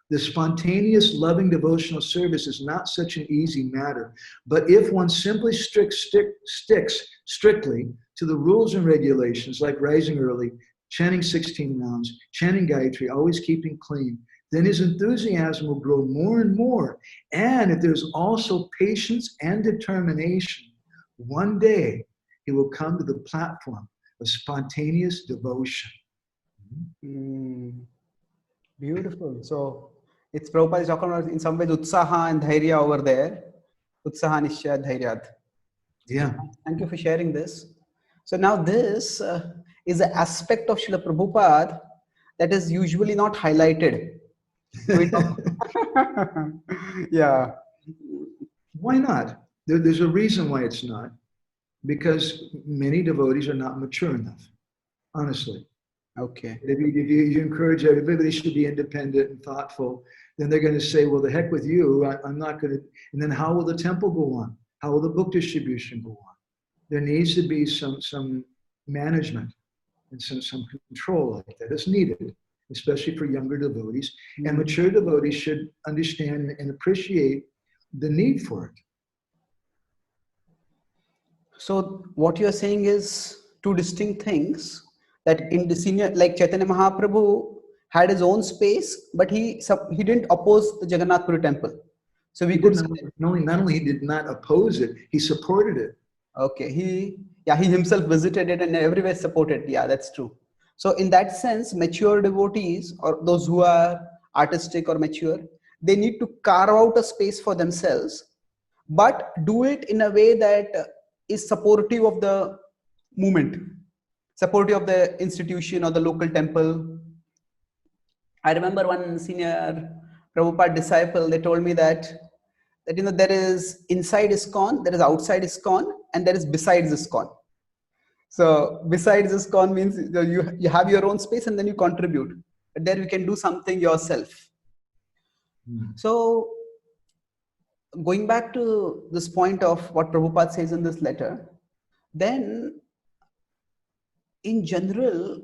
The spontaneous, loving devotional service is not such an easy matter. But if one simply sticks strictly to the rules and regulations, like rising early, chanting 16 rounds, chanting Gayatri, always keeping clean, then his enthusiasm will grow more and more. And if there's also patience and determination, one day he will come to the platform of spontaneous devotion. Beautiful. So it's Prabhupada is talking about in some ways Utsaha and Dhairya over there. Utsaha Nishya Dhairyat. Yeah. Thank you for sharing this. So now this is an aspect of Srila Prabhupada that is usually not highlighted. Yeah. Why not? There's a reason why it's not. Because many devotees are not mature enough, honestly. Okay. If you encourage everybody should be independent and thoughtful, then they're going to say, well, the heck with you, I'm not going to. And then how will the temple go on? How will the book distribution go on? There needs to be some management and some control like that. It's needed, especially for younger devotees. And mature devotees should understand and appreciate the need for it. So what you're saying is two distinct things, that in the senior, like Chaitanya Mahaprabhu had his own space, but he didn't oppose the Jagannath Puri temple. So we could not only he did not oppose it, he supported it. Okay, he himself visited it and everywhere supported. Yeah, that's true. So in that sense, mature devotees or those who are artistic or mature, they need to carve out a space for themselves, but do it in a way that is supportive of the movement, supportive of the institution or the local temple. I remember one senior Prabhupada disciple, they told me that there is inside ISKCON, there is outside ISKCON, and there is besides ISKCON. So besides ISKCON means you have your own space and then you contribute. But there you can do something yourself. So going back to this point of what Prabhupada says in this letter, then in general,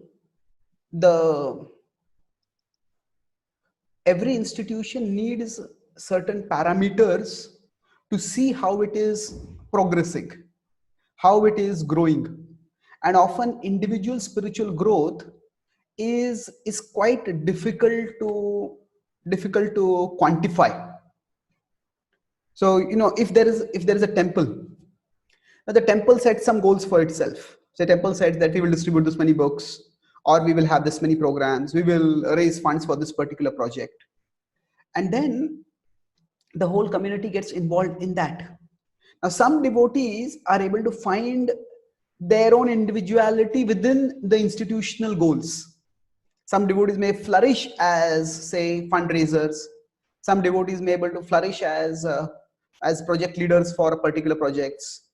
every institution needs certain parameters to see how it is progressing, how it is growing. And often individual spiritual growth is quite difficult to quantify. So if there is a temple, the temple sets some goals for itself. So the temple said that we will distribute this many books, or we will have this many programs, we will raise funds for this particular project. And then the whole community gets involved in that. Now, some devotees are able to find their own individuality within the institutional goals. Some devotees may flourish as, say, fundraisers. Some devotees may be able to flourish as project leaders for particular projects.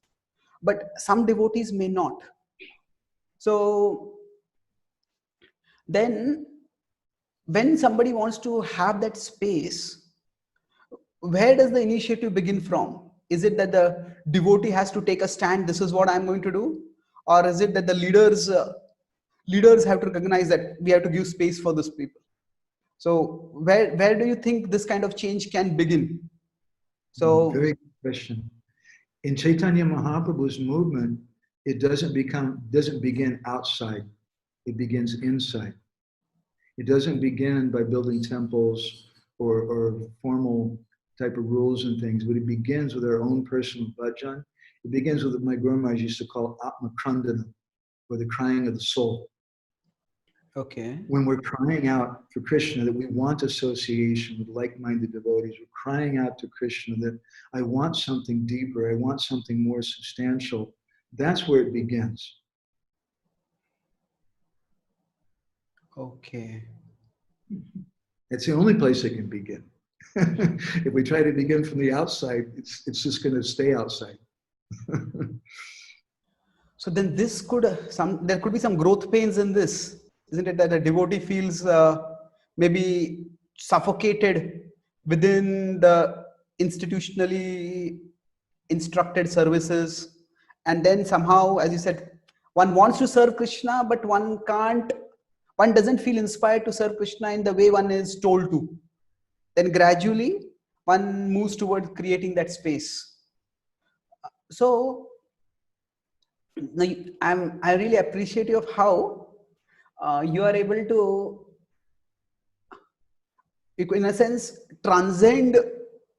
But some devotees may not. So then when somebody wants to have that space, where does the initiative begin from? Is it that the devotee has to take a stand, this is what I'm going to do? Or is it that the leaders have to recognize that we have to give space for these people? So where do you think this kind of change can begin? So Very good question. In Chaitanya Mahaprabhu's movement, it doesn't begin outside. It begins inside. It doesn't begin by building temples or formal type of rules and things, but it begins with our own personal bhajan. It begins with what my Guru Maharaj used to call Atma Krandana, or the crying of the soul. okay. When we're crying out for Krishna that we want association with like-minded devotees, we're crying out to Krishna that I want something deeper, I want something more substantial. That's where it begins. Okay. It's the only place it can begin. If we try to begin from the outside, it's just going to stay outside. So then this could there could be some growth pains in this, isn't it? That the devotee feels maybe suffocated within the institutionally instructed services, and then somehow, as you said, one wants to serve Krishna, but one can't. One doesn't feel inspired to serve Krishna in the way one is told to. Then gradually one moves towards creating that space. So now I really appreciate you of how you are able to, in a sense, transcend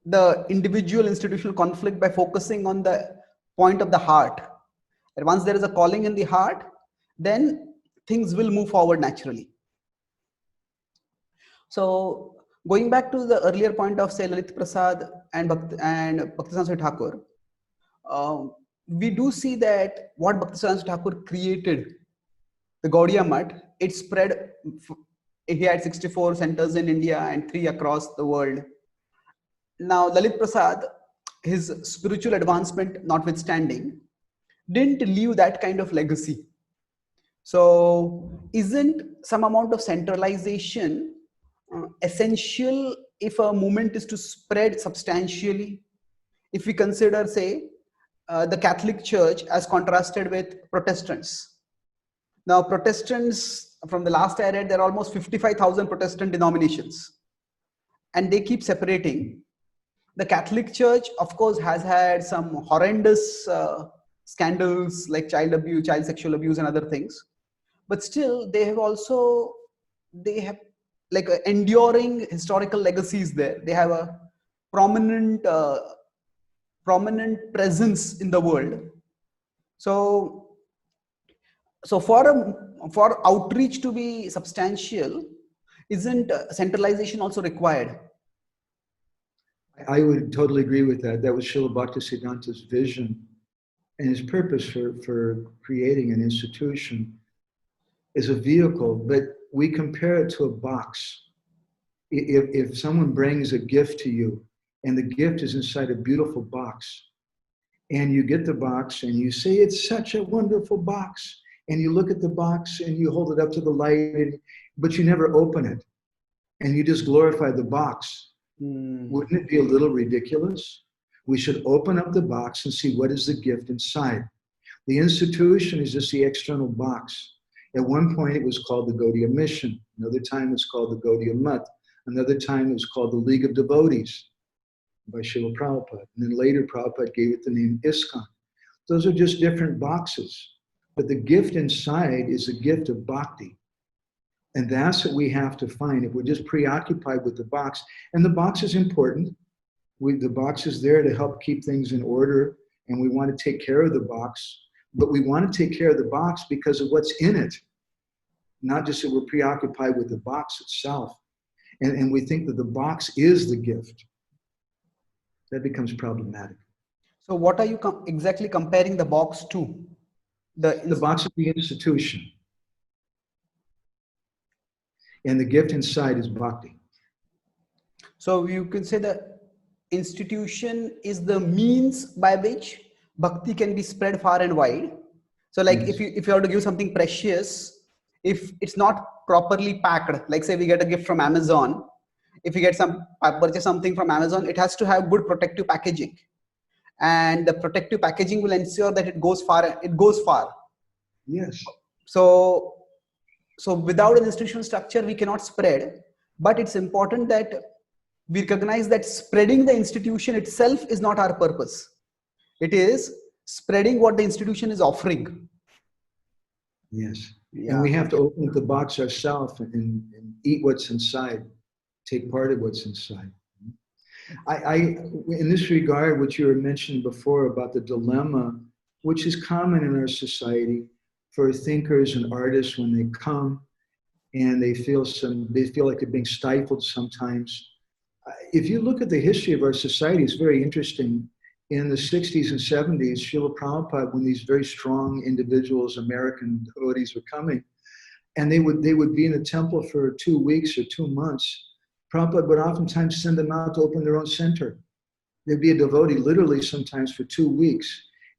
the individual institutional conflict by focusing on the point of the heart. And once there is a calling in the heart, then things will move forward naturally. So going back to the earlier point of, say, Lalit Prasad and Bhaktivedanta Thakur, we do see that what Bhaktivedanta Thakur created, the Gaudiya Mutt, it spread. He had 64 centers in India and 3 across the world. Now, Lalit Prasad, his spiritual advancement notwithstanding, didn't leave that kind of legacy. So, isn't some amount of centralization essential if a movement is to spread substantially? If we consider, say, the Catholic Church as contrasted with Protestants. Now, Protestants, from the last I read, there are almost 55,000 Protestant denominations, and they keep separating. The Catholic Church, of course, has had some horrendous scandals like child abuse, child sexual abuse, and other things. But still, they have like enduring historical legacies there. They have a prominent presence in the world. So for outreach to be substantial, isn't centralization also required? I would totally agree with that. That was Srila Bhaktisiddhanta's vision and his purpose for creating an institution is a vehicle, but we compare it to a box. If someone brings a gift to you and the gift is inside a beautiful box, and you get the box and you say, it's such a wonderful box, and you look at the box and you hold it up to the light, but you never open it, and you just glorify the box. Wouldn't it be a little ridiculous? We should open up the box and see what is the gift inside. The institution is just the external box. At one point, it was called the Gaudiya Mission. Another time, it's called the Gaudiya Mutt. Another time, it was called the League of Devotees by Srila Prabhupada. And then later, Prabhupada gave it the name ISKCON. Those are just different boxes. But the gift inside is the gift of bhakti. And that's what we have to find if we're just preoccupied with the box. And the box is important. The box is there to help keep things in order, and we want to take care of the box. But we want to take care of the box because of what's in it, not just that we're preoccupied with the box itself. And we think that the box is the gift. That becomes problematic. So what are you exactly comparing the box to? The box of the institution. And the gift inside is bhakti. So you can say the institution is the means by which bhakti can be spread far and wide. So like Yes. if you have to give something precious, if it's not properly packed, like say we get a gift from Amazon, if you get purchase something from Amazon, it has to have good protective packaging. and the protective packaging will ensure that it goes far. It goes far. Yes. So, so without an institutional structure, we cannot spread. But it's important that we recognize that spreading the institution itself is not our purpose. It is spreading what the institution is offering. Yes. Yeah. And we have to open the box ourselves and eat what's inside, take part of what's inside. In this regard, what you were mentioning before about the dilemma, which is common in our society for thinkers and artists when they come and they feel like they're being stifled sometimes. If you look at the history of our society, it's very interesting. In the 60s and 70s, Srila Prabhupada, when these very strong individuals, American devotees were coming, and they would be in the temple for 2 weeks or 2 months, Prabhupada would oftentimes send them out to open their own center. There'd be a devotee literally sometimes for 2 weeks,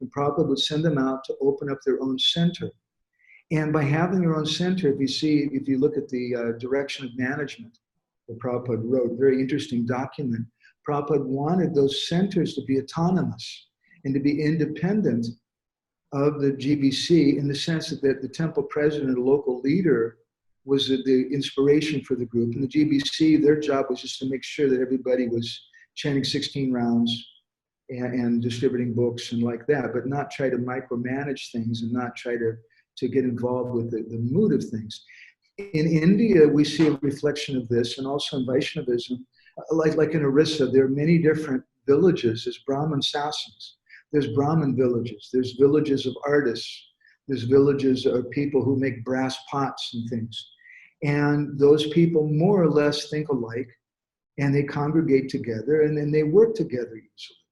and Prabhupada would send them out to open up their own center. And by having their own center, if you look at the direction of management that Prabhupada wrote, a very interesting document, Prabhupada wanted those centers to be autonomous and to be independent of the GBC in the sense that the temple president, a local leader, was the inspiration for the group. And the GBC, their job was just to make sure that everybody was chanting 16 rounds and distributing books and like that, but not try to micromanage things and not try to get involved with the mood of things. In India, we see a reflection of this, and also in Vaishnavism, like in Orissa, there are many different villages. There's Brahmin sasanas, there's Brahmin villages, there's villages of artists, there's villages of people who make brass pots and things. And those people more or less think alike, and they congregate together, and then they work together usually.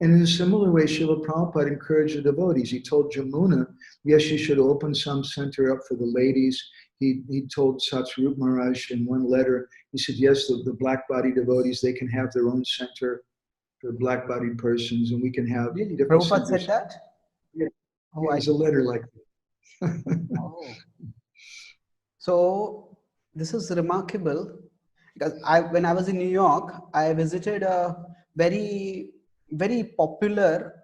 And in a similar way, Srila Prabhupada encouraged the devotees. He told Jamuna, yes, she should open some center up for the ladies. He told Satsvarup Maharaj in one letter, he said, yes, the black-bodied devotees, they can have their own center for black-bodied persons, and we can have Really? different Prabhupada centers. said that? Yeah, Oh, there's a letter like that. Oh. So this is remarkable because when I was in New York, I visited a very, very popular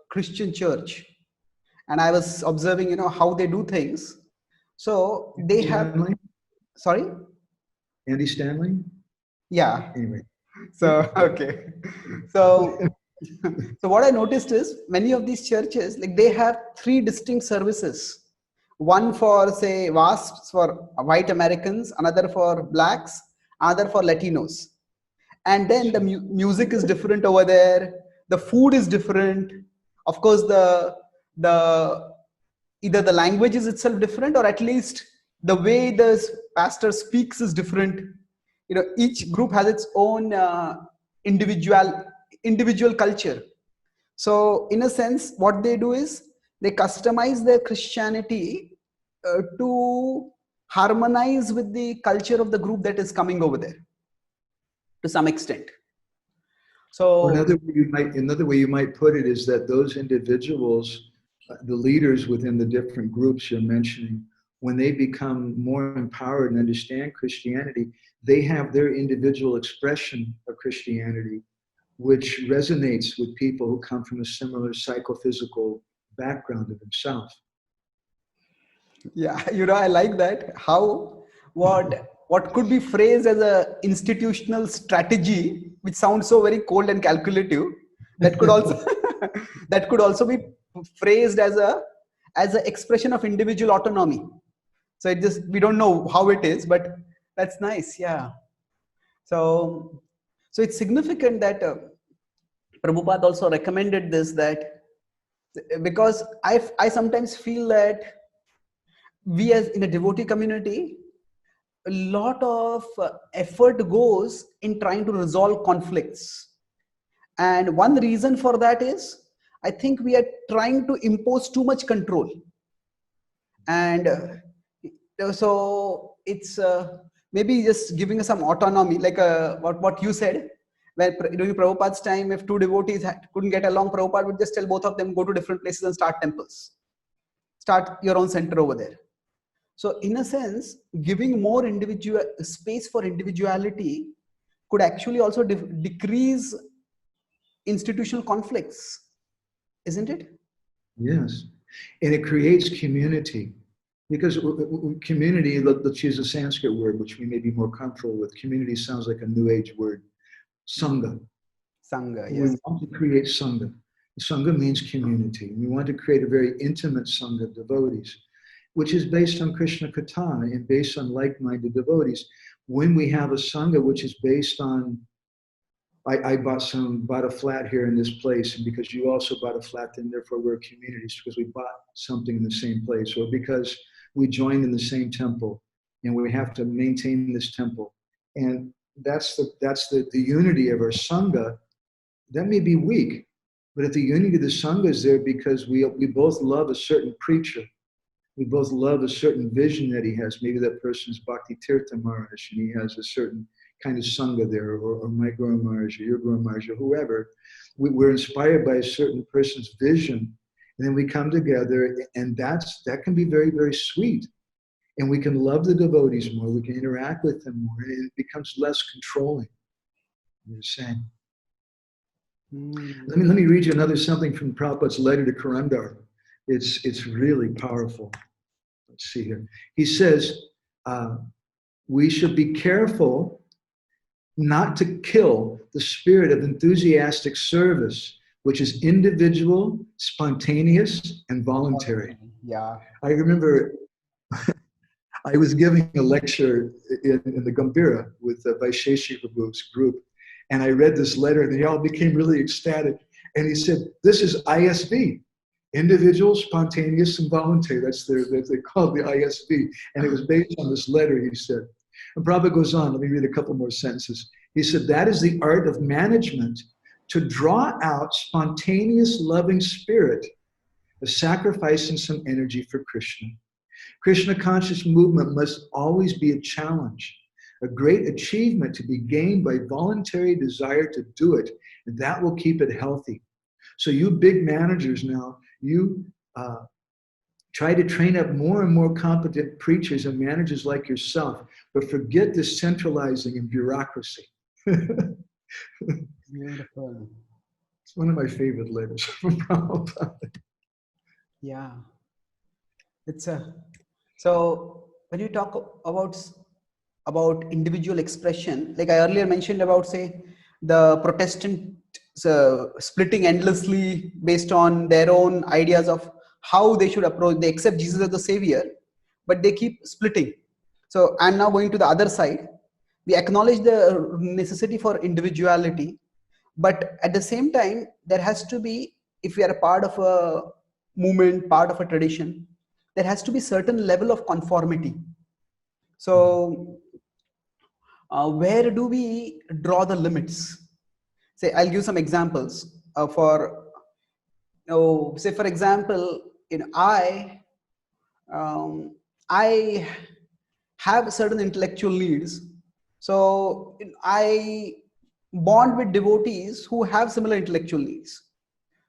Christian church, and I was observing, how they do things. So they have, Stanley? sorry? Andy Stanley? Yeah. Anyway. So, okay. So, so what I noticed is many of these churches, like they have 3 distinct services. One for, say, WASPs, for white Americans, another for blacks, another for Latinos. And then the music is different over there. The food is different. Of course, either the language is itself different, or at least the way the pastor speaks is different. Each group has its own individual culture. So in a sense, what they do is they customize their Christianity to harmonize with the culture of the group that is coming over there to some extent. So another way you might put it is that those individuals, the leaders within the different groups you're mentioning, when they become more empowered and understand Christianity, they have their individual expression of Christianity, which resonates with people who come from a similar psychophysical background of themselves. Yeah, I like that. How what could be phrased as a institutional strategy, which sounds so very cold and calculative, that could also that could also be phrased as an expression of individual autonomy. So we don't know how it is, but that's nice. Yeah. So it's significant that Prabhupada also recommended this, that because I sometimes feel that we as in a devotee community, a lot of effort goes in trying to resolve conflicts. And one reason for that is, I think we are trying to impose too much control. And so it's maybe just giving us some autonomy, like what you said. During Prabhupada's time, if 2 devotees couldn't get along, Prabhupada would just tell both of them, go to different places and start temples. Start your own center over there. So in a sense, giving more space for individuality could actually also decrease institutional conflicts, isn't it? Yes. And it creates community. Because community, let's use a Sanskrit word, which we may be more comfortable with. Community sounds like a New Age word. Sangha. Sangha, We yes. want to create Sangha. Sangha means community. We want to create a very intimate Sangha of devotees, which is based on Krishna Katha and based on like-minded devotees. When we have a Sangha which is based on, I bought a flat here in this place, and because you also bought a flat, then therefore we're communities because we bought something in the same place, or because we joined in the same temple, and we have to maintain this temple. And that's the unity of our Sangha. That may be weak, but if the unity of the Sangha is there because we both love a certain preacher, we both love a certain vision that he has. Maybe that person is Bhakti Tirtha Maharaj, and he has a certain kind of Sangha there, or my Guru Maharaj, or your Guru Maharaj, or whoever. We're inspired by a certain person's vision, and then we come together, and that can be very, very sweet. And we can love the devotees more, we can interact with them more, and it becomes less controlling. You're saying. Let me read you another something from Prabhupada's letter to Karandar. It's really powerful. Let's see here. He says, we should be careful not to kill the spirit of enthusiastic service, which is individual, spontaneous, and voluntary. Yeah. I remember I was giving a lecture in the Gambhira with the Vaisheshi Prabhu's group, and I read this letter, and they all became really ecstatic. And he said, this is ISV, individual, spontaneous, and voluntary. They called the ISV. And it was based on this letter, he said. And Prabhupada goes on, let me read a couple more sentences. He said, that is the art of management, to draw out spontaneous loving spirit of sacrificing some energy for Krishna. Krishna conscious movement must always be a challenge, a great achievement to be gained by voluntary desire to do it, and that will keep it healthy. So you big managers now, you try to train up more and more competent preachers and managers like yourself, but forget the centralizing and bureaucracy. Beautiful. It's one of my favorite letters from Prabhupada. Yeah. So when you talk about individual expression, like I earlier mentioned about, say, the Protestant splitting endlessly based on their own ideas of how they should approach. They accept Jesus as the savior, but they keep splitting. So I'm now going to the other side. We acknowledge the necessity for individuality, but at the same time, there has to be, if we are a part of a movement, part of a tradition, there has to be certain level of conformity. So where do we draw the limits? Say, I'll give some examples say for example, I have certain intellectual needs. So I bond with devotees who have similar intellectual needs.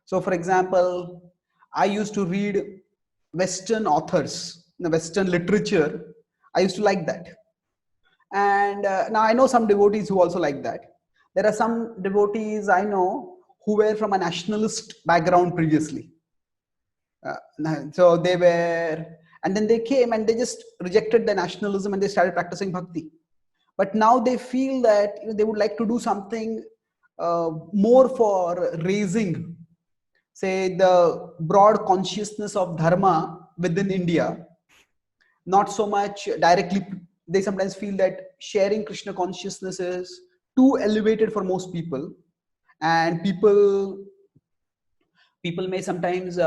So for example, I used to read Western authors, Western literature. I used to like that. And now I know some devotees who also like that. There are some devotees I know who were from a nationalist background previously. So they were, and then they came and they just rejected the nationalism and they started practicing bhakti. But now they feel that they would like to do something more for raising, say, the broad consciousness of dharma within India. Not so much directly. They sometimes feel that sharing Krishna consciousness is too elevated for most people, and people may sometimes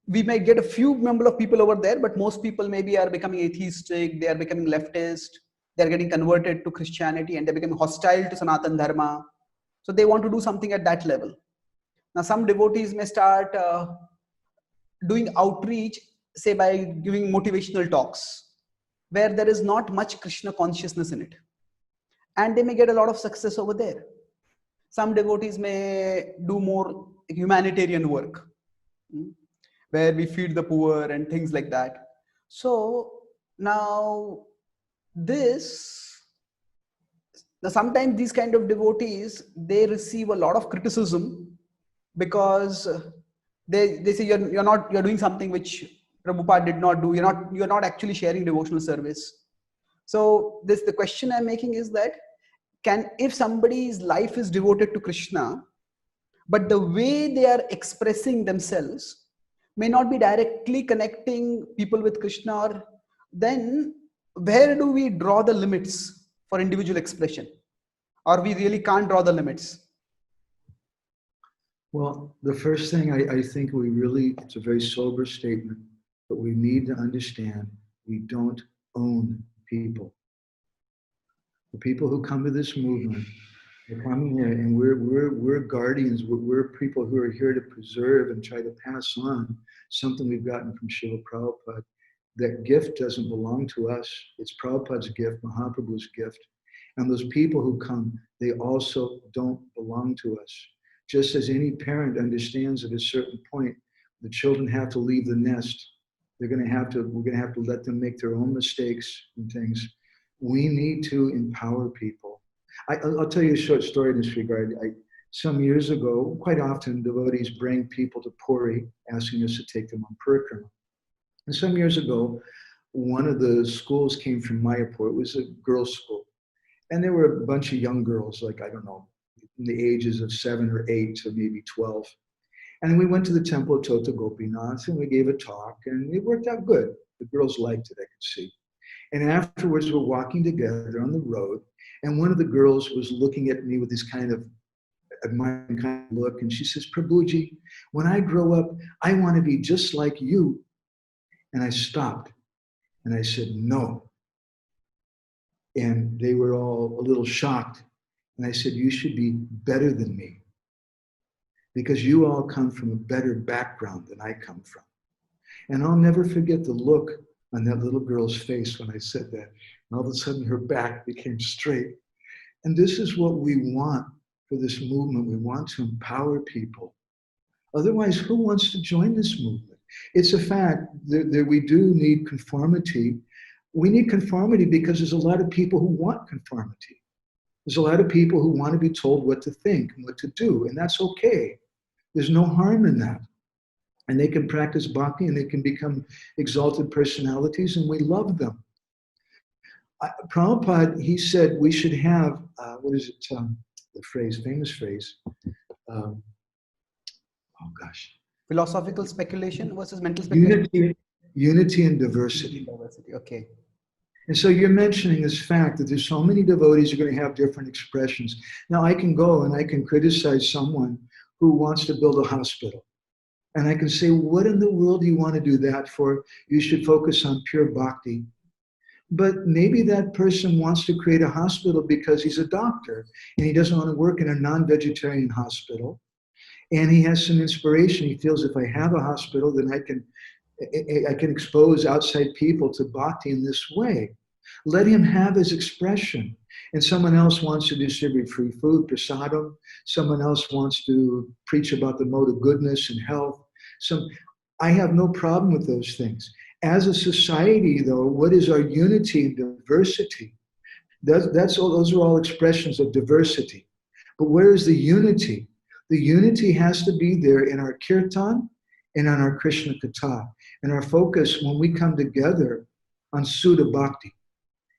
we may get a few number of people over there, but most people maybe are becoming atheistic, they are becoming leftist, they are getting converted to Christianity, and they're becoming hostile to Sanatan Dharma. So they want to do something at that level. Now some devotees may start doing outreach, say by giving motivational talks, where there is not much Krishna consciousness in it. And they may get a lot of success over there. Some devotees may do more humanitarian work, where we feed the poor and things like that. So now this Now, sometimes these kind of devotees, they receive a lot of criticism because they say you're doing something which Prabhupada did not do. You're not actually sharing devotional service. So the question I'm making is that if somebody's life is devoted to Krishna, but the way they are expressing themselves may not be directly connecting people with Krishna, or then where do we draw the limits for individual expression? Or we really can't draw the limits? Well, the first thing I think it's a very sober statement, but we need to understand we don't own people. The people who come to this movement are coming here, and we're guardians. We're people who are here to preserve and try to pass on something we've gotten from Srila Prabhupada. That gift doesn't belong to us. It's Prabhupada's gift, Mahaprabhu's gift. And those people who come, they also don't belong to us. Just as any parent understands at a certain point, the children have to leave the nest. We're going to have to let them make their own mistakes and things. We need to empower people. I'll tell you a short story in this regard. Some years ago, quite often devotees bring people to Puri, asking us to take them on parikrama. And some years ago, one of the schools came from Mayapur. It was a girls' school. And there were a bunch of young girls, like, I don't know, in the ages of 7 or 8 to maybe 12. And we went to the temple of Tota Gopinath and we gave a talk, and it worked out good. The girls liked it, I could see. And afterwards, we're walking together on the road, and one of the girls was looking at me with this kind of admiring kind of look, and she says, Prabhuji, when I grow up, I want to be just like you. And I stopped, and I said, no. And they were all a little shocked. And I said, you should be better than me, because you all come from a better background than I come from. And I'll never forget the look on that little girl's face when I said that. And all of a sudden her back became straight. And this is what we want for this movement. We want to empower people. Otherwise, who wants to join this movement? It's a fact that we do need conformity. We need conformity because there's a lot of people who want conformity. There's a lot of people who want to be told what to think and what to do, and that's okay. There's no harm in that. And they can practice bhakti and they can become exalted personalities, and we love them. Prabhupada, he said we should have, the famous phrase, philosophical speculation versus mental speculation? Unity and diversity. Okay. And so you're mentioning this fact that there's so many devotees who are going to have different expressions. Now I can go and I can criticize someone who wants to build a hospital. And I can say, what in the world do you want to do that for? You should focus on pure bhakti. But maybe that person wants to create a hospital because he's a doctor and he doesn't want to work in a non-vegetarian hospital. And he has some inspiration. He feels if I have a hospital, then I can expose outside people to bhakti in this way. Let him have his expression. And someone else wants to distribute free food, prasadam. Someone else wants to preach about the mode of goodness and health. I have no problem with those things. As a society, though, what is our unity and diversity? Those are all expressions of diversity. But where is the unity? The unity has to be there in our kirtan and on our Krishna Katha. And our focus when we come together on Sudha Bhakti.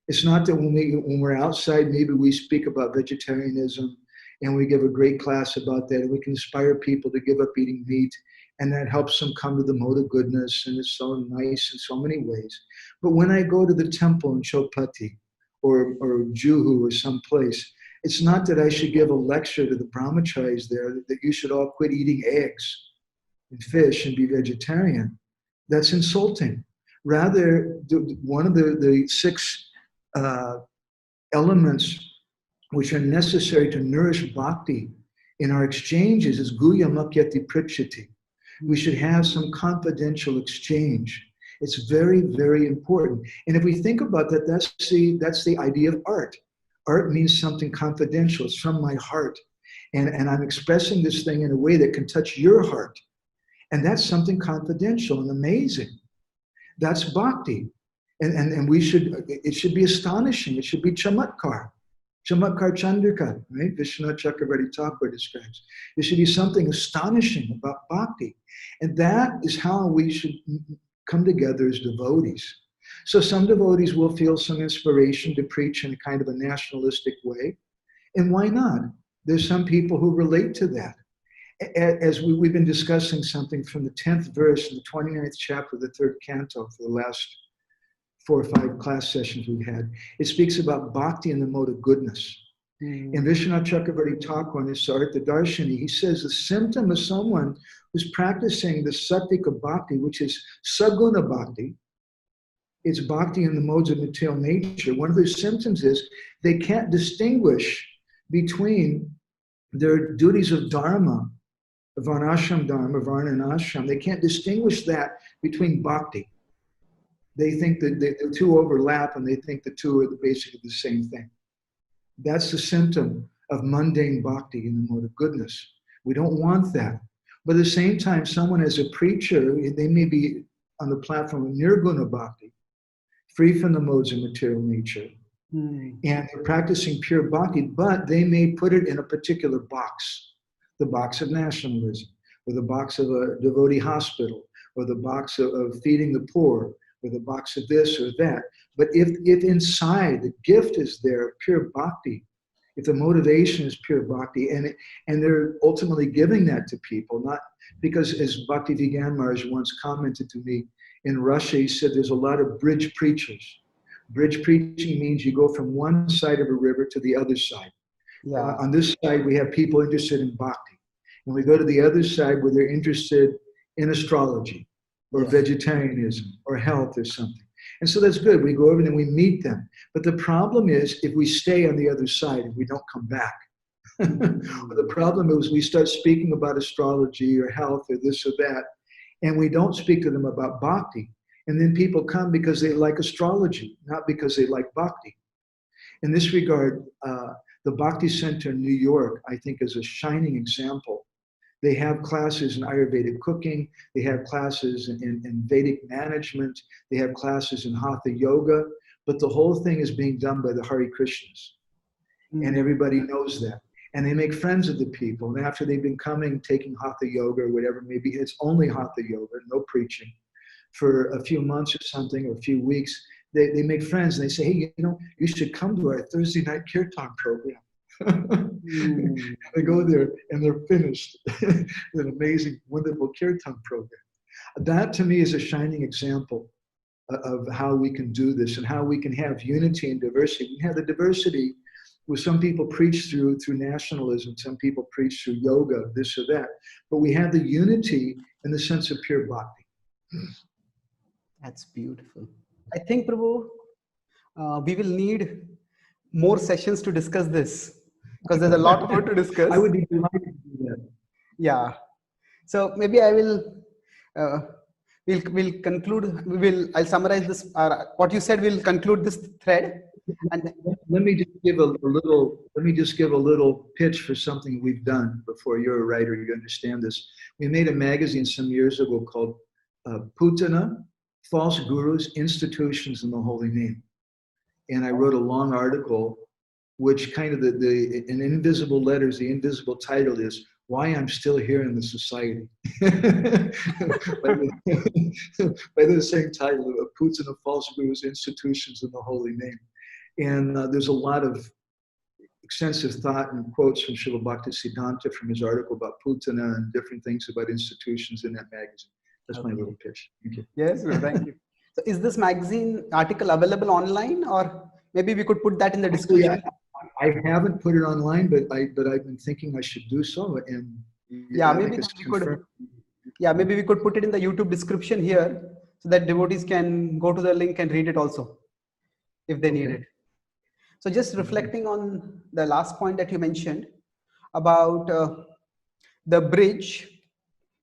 It's not that when we're outside, maybe we speak about vegetarianism and we give a great class about that. And we can inspire people to give up eating meat. And that helps them come to the mode of goodness. And it's so nice in so many ways. But when I go to the temple in Chopati or Juhu or someplace, it's not that I should give a lecture to the brahmacharis there that you should all quit eating eggs and fish and be vegetarian. That's insulting. Rather, one of the 6 elements which are necessary to nourish bhakti in our exchanges is guya makyati prikshati. We should have some confidential exchange. It's very, very important. And if we think about that, that's the idea of art. Art means something confidential. It's from my heart. And I'm expressing this thing in a way that can touch your heart. And that's something confidential and amazing. That's bhakti. And it should be astonishing. It should be chamatkar. Chamatkar Chandrika, right? Vishwanath Chakravarti Thakur describes. There should be something astonishing about bhakti. And that is how we should come together as devotees. So some devotees will feel some inspiration to preach in a kind of a nationalistic way. And why not? There's some people who relate to that. As we've been discussing something from the 10th verse in the 29th chapter of the 3rd canto for the last 4 or 5 class sessions we've had, it speaks about bhakti and the mode of goodness. In Vishwanath Chakravarti Thakur on his Sarita Darshini, he says the symptom of someone who's practicing the Sattvika Bhakti, which is Saguna Bhakti, it's bhakti in the modes of material nature. One of their symptoms is they can't distinguish between their duties of dharma, varnashram dharma, varna and ashram. They can't distinguish that between bhakti. They think that the two overlap and they think the two are basically the same thing. That's the symptom of mundane bhakti in the mode of goodness. We don't want that. But at the same time, someone as a preacher, they may be on the platform of nirguna bhakti, free from the modes of material nature. And they're practicing pure bhakti, but they may put it in a particular box, the box of nationalism, or the box of a devotee hospital, or the box of feeding the poor, or the box of this or that. But if inside the gift is there, pure bhakti, if the motivation is pure bhakti, and they're ultimately giving that to people, not because, as Bhakti Vigyan Maharaj once commented to me, in Russia, he said there's a lot of bridge preachers. Bridge preaching means you go from one side of a river to the other side. Yeah. On this side, we have people interested in bhakti. And we go to the other side where they're interested in astrology or vegetarianism or health or something. And so that's good. We go over and we meet them. But the problem is if we stay on the other side and we don't come back. The problem is we start speaking about astrology or health or this or that, and we don't speak to them about bhakti. And then people come because they like astrology, not because they like bhakti. In this regard, the Bhakti Center in New York, I think, is a shining example. They have classes in Ayurvedic cooking. They have classes in Vedic management. They have classes in Hatha Yoga. But the whole thing is being done by the Hare Krishnas. And everybody knows that. And they make friends of the people. And after they've been coming, taking Hatha Yoga or whatever, maybe it's only Hatha Yoga, no preaching, for a few months or something, or a few weeks, they make friends and they say, hey, you should come to our Thursday night kirtan program. They go there and they're finished. An amazing, wonderful kirtan program. That to me is a shining example of how we can do this and how we can have unity and diversity. We have the diversity where some people preach through nationalism, some people preach through yoga, this or that, but we have the unity in the sense of pure bhakti. That's beautiful. I think, Prabhu, we will need more sessions to discuss this because there's a lot more to discuss. I would be delighted to do that. Yeah. So maybe I will, we'll conclude, I'll summarize this, what you said, we'll conclude this thread. And let me just give a little pitch for something we've done before. You're a writer, you understand this. We made a magazine some years ago called Putana, False Gurus, Institutions, and the Holy Name. And I wrote a long article, which kind of in invisible letters, the invisible title is Why I'm Still Here in the Society. by the same title of Putana, False Gurus, Institutions, and the Holy Name. And there's a lot of extensive thought and quotes from Srila Bhaktisiddhanta from his article about Putana and different things about institutions in that magazine. That's my little pitch. Thank you. Yes, thank you. So is this magazine article available online, or maybe we could put that in the description? I haven't put it online, but I've been thinking I should do so. And maybe we could put it in the YouTube description here so that devotees can go to the link and read it also if they need it. So just reflecting on the last point that you mentioned about the bridge.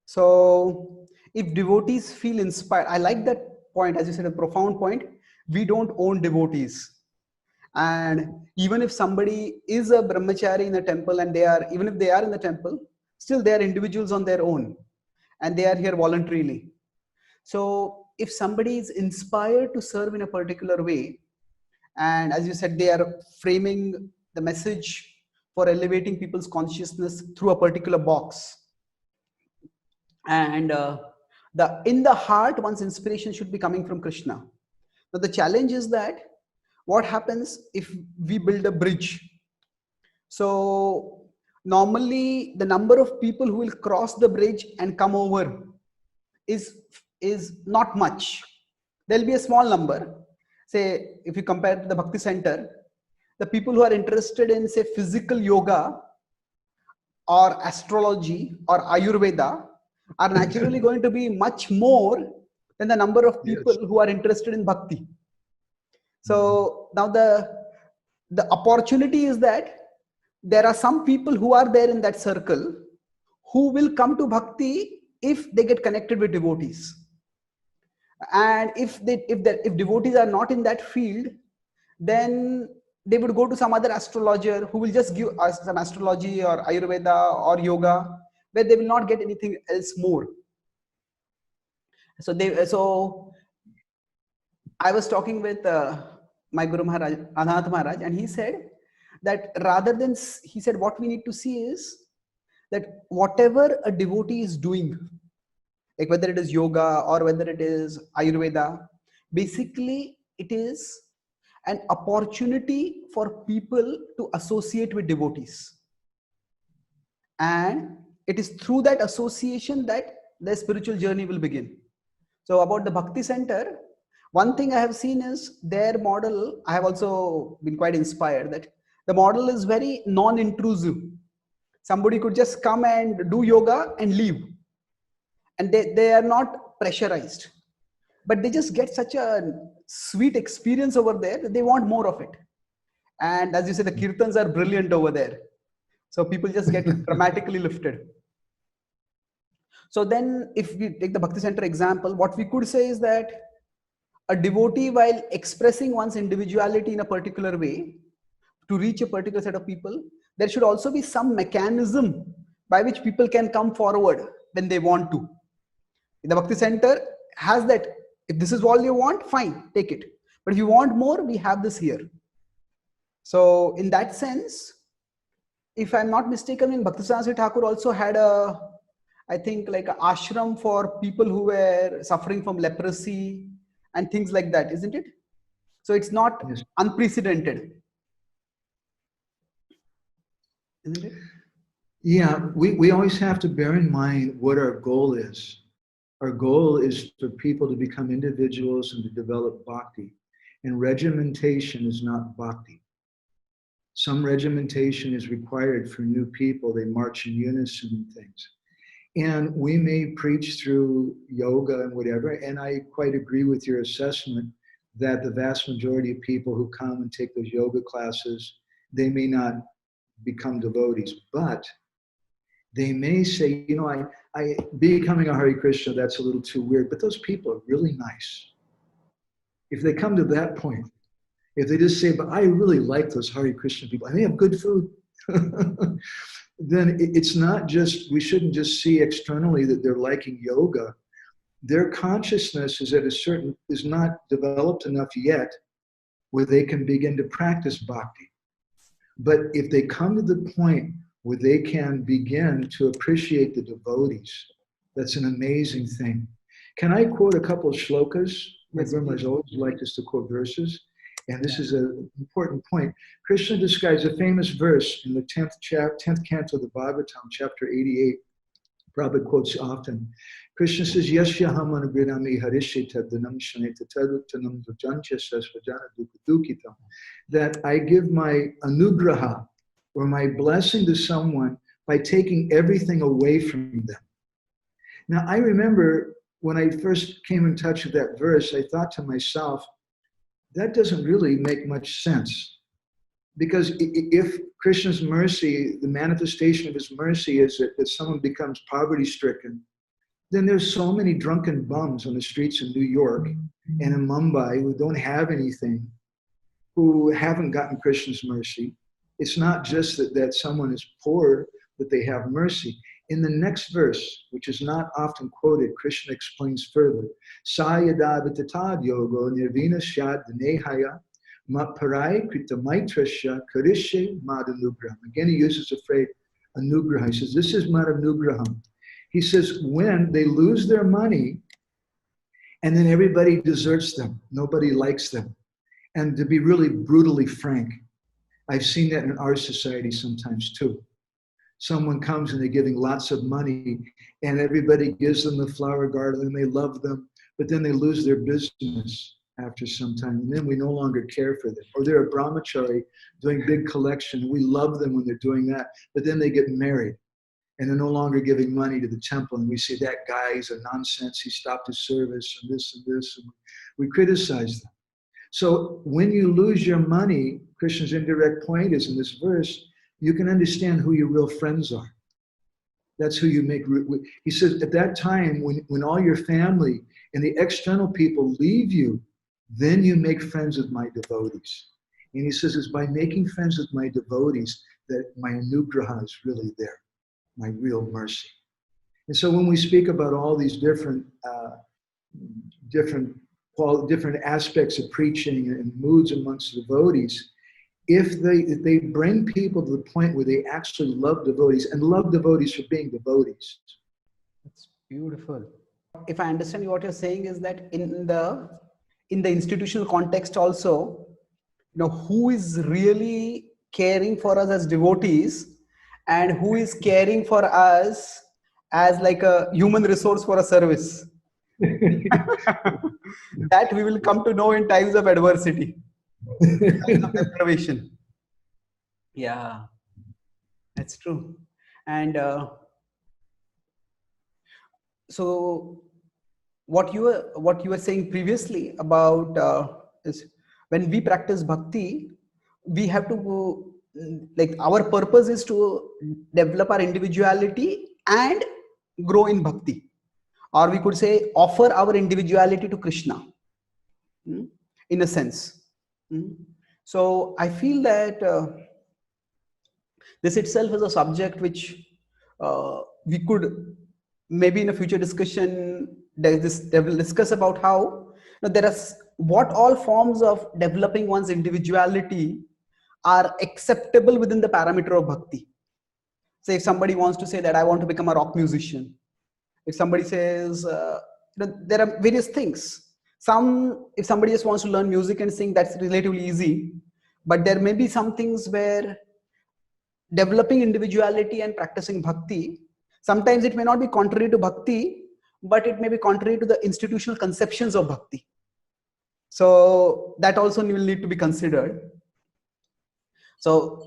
So if devotees feel inspired, I like that point, as you said, a profound point. We don't own devotees. And even if somebody is a brahmachari in a temple and even if they are in the temple, still they are individuals on their own and they are here voluntarily. So if somebody is inspired to serve in a particular way, and as you said, they are framing the message for elevating people's consciousness through a particular box. And in the heart, one's inspiration should be coming from Krishna. Now the challenge is that what happens if we build a bridge? So normally the number of people who will cross the bridge and come over is not much. There'll be a small number. Say if you compare to the Bhakti Center, the people who are interested in, say, physical yoga or astrology or Ayurveda are naturally going to be much more than the number of people who are interested in bhakti. So now the opportunity is that there are some people who are there in that circle who will come to bhakti if they get connected with devotees. And if devotees are not in that field, then they would go to some other astrologer who will just give us some astrology or Ayurveda or yoga, where they will not get anything else more. So I was talking with my Guru Maharaj, Anath Maharaj, and he said that he said what we need to see is that whatever a devotee is doing, like whether it is yoga or whether it is Ayurveda, basically it is an opportunity for people to associate with devotees. And it is through that association that the spiritual journey will begin. So about the Bhakti Center, one thing I have seen is their model. I have also been quite inspired that the model is very non-intrusive. Somebody could just come and do yoga and leave. And they are not pressurized. But they just get such a sweet experience over there that they want more of it. And as you say, the kirtans are brilliant over there. So people just get dramatically lifted. So then if we take the Bhakti Center example, what we could say is that a devotee, while expressing one's individuality in a particular way to reach a particular set of people, there should also be some mechanism by which people can come forward when they want to. The Bhakti Center has that. If this is all you want, fine, take it. But if you want more, we have this here. So in that sense, if I'm not mistaken, in Bhaktisiddhanta Thakur also had I think like an ashram for people who were suffering from leprosy and things like that, isn't it? So it's not unprecedented, isn't it? Yeah, we always have to bear in mind what our goal is. Our goal is for people to become individuals and to develop bhakti. And regimentation is not bhakti. Some regimentation is required for new people. They march in unison and things. And we may preach through yoga and whatever, and I quite agree with your assessment that the vast majority of people who come and take those yoga classes, they may not become devotees, but they may say, you know, I becoming a Hare Krishna, that's a little too weird, but those people are really nice. If they come to that point, if they just say, but I really like those Hare Krishna people, and they have good food, then it's not just, we shouldn't just see externally that they're liking yoga. Their consciousness is not developed enough yet where they can begin to practice bhakti. But if they come to the point where they can begin to appreciate the devotees, that's an amazing thing. Can I quote a couple of shlokas? My grandma's always liked us to quote verses. And this is an important point. Krishna describes a famous verse in the 10th canto of the Bhagavatam, chapter 88. Prabhupada quotes often. Krishna says, Yasyaham anugrinami harishita dhanam shaneta tadutanam vajancha sasvajana dukudukitam. That I give my anugraha, or my blessing to someone by taking everything away from them. Now, I remember when I first came in touch with that verse, I thought to myself, that doesn't really make much sense. Because if Krishna's mercy, the manifestation of his mercy is that someone becomes poverty-stricken, then there's so many drunken bums on the streets in New York and in Mumbai who don't have anything, who haven't gotten Krishna's mercy. It's not just that someone is poor, that they have mercy. In the next verse, which is not often quoted, Krishna explains further. Sayada vitatad yogo nirvina shad nehaya Parai krita maitrasya karishe madanugraham. Again, he uses the phrase anugraham. He says, this is madanugraham. He says, when they lose their money and then everybody deserts them, nobody likes them. And to be really brutally frank, I've seen that in our society sometimes too. Someone comes and they're giving lots of money and everybody gives them the flower garden and they love them, but then they lose their business after some time, and then we no longer care for them. Or they're a brahmachari doing big collection. We love them when they're doing that, but then they get married and they're no longer giving money to the temple. And we say, that guy, he's a nonsense. He stopped his service and this and this. And we criticize them. So when you lose your money, Krishna's indirect point is in this verse, you can understand who your real friends are. That's who you make. He says at that time, when all your family and the external people leave you, then you make friends with my devotees. And he says it's by making friends with my devotees that my anugraha is really there, my real mercy. And so when we speak about all these different aspects of preaching and moods amongst devotees, if they bring people to the point where they actually love devotees and love devotees for being devotees. That's beautiful. If I understand what you're saying is that in the institutional context also, who is really caring for us as devotees and who is caring for us as like a human resource for a service. That we will come to know in times of adversity. Times of deprivation. Yeah, that's true. And so what you were saying previously about is when we practice bhakti, we have to our purpose is to develop our individuality and grow in bhakti, or we could say offer our individuality to Krishna, in a sense. So I feel that this itself is a subject which we could maybe in a future discussion discuss about how there are what all forms of developing one's individuality are acceptable within the parameter of bhakti. Say if somebody wants to say that I want to become a rock musician, if somebody says there are various things. If somebody just wants to learn music and sing, that's relatively easy, but there may be some things where developing individuality and practicing bhakti, sometimes it may not be contrary to bhakti, but it may be contrary to the institutional conceptions of bhakti. So that also will need to be considered. So,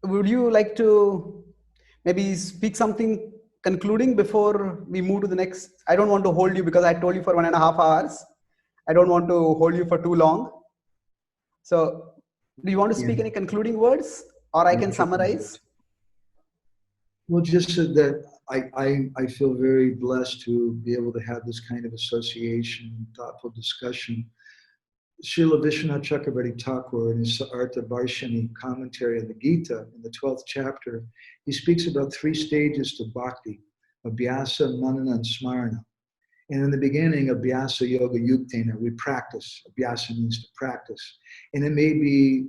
would you like to maybe speak something concluding before we move to the next? I don't want to hold you because I told you for 1.5 hours. I don't want to hold you for too long. So do you want to speak any concluding words, or I can summarize? Well, just that I feel very blessed to be able to have this kind of association, thoughtful discussion. Srila Vishwanath Chakravarti Thakur in his Artha Varshini commentary on the Gita, in the 12th chapter, he speaks about 3 stages to bhakti: abhyasa, manana, and smarana. And in the beginning, abhyasa yoga yuktena, we practice. Abhyasa means to practice. And it may be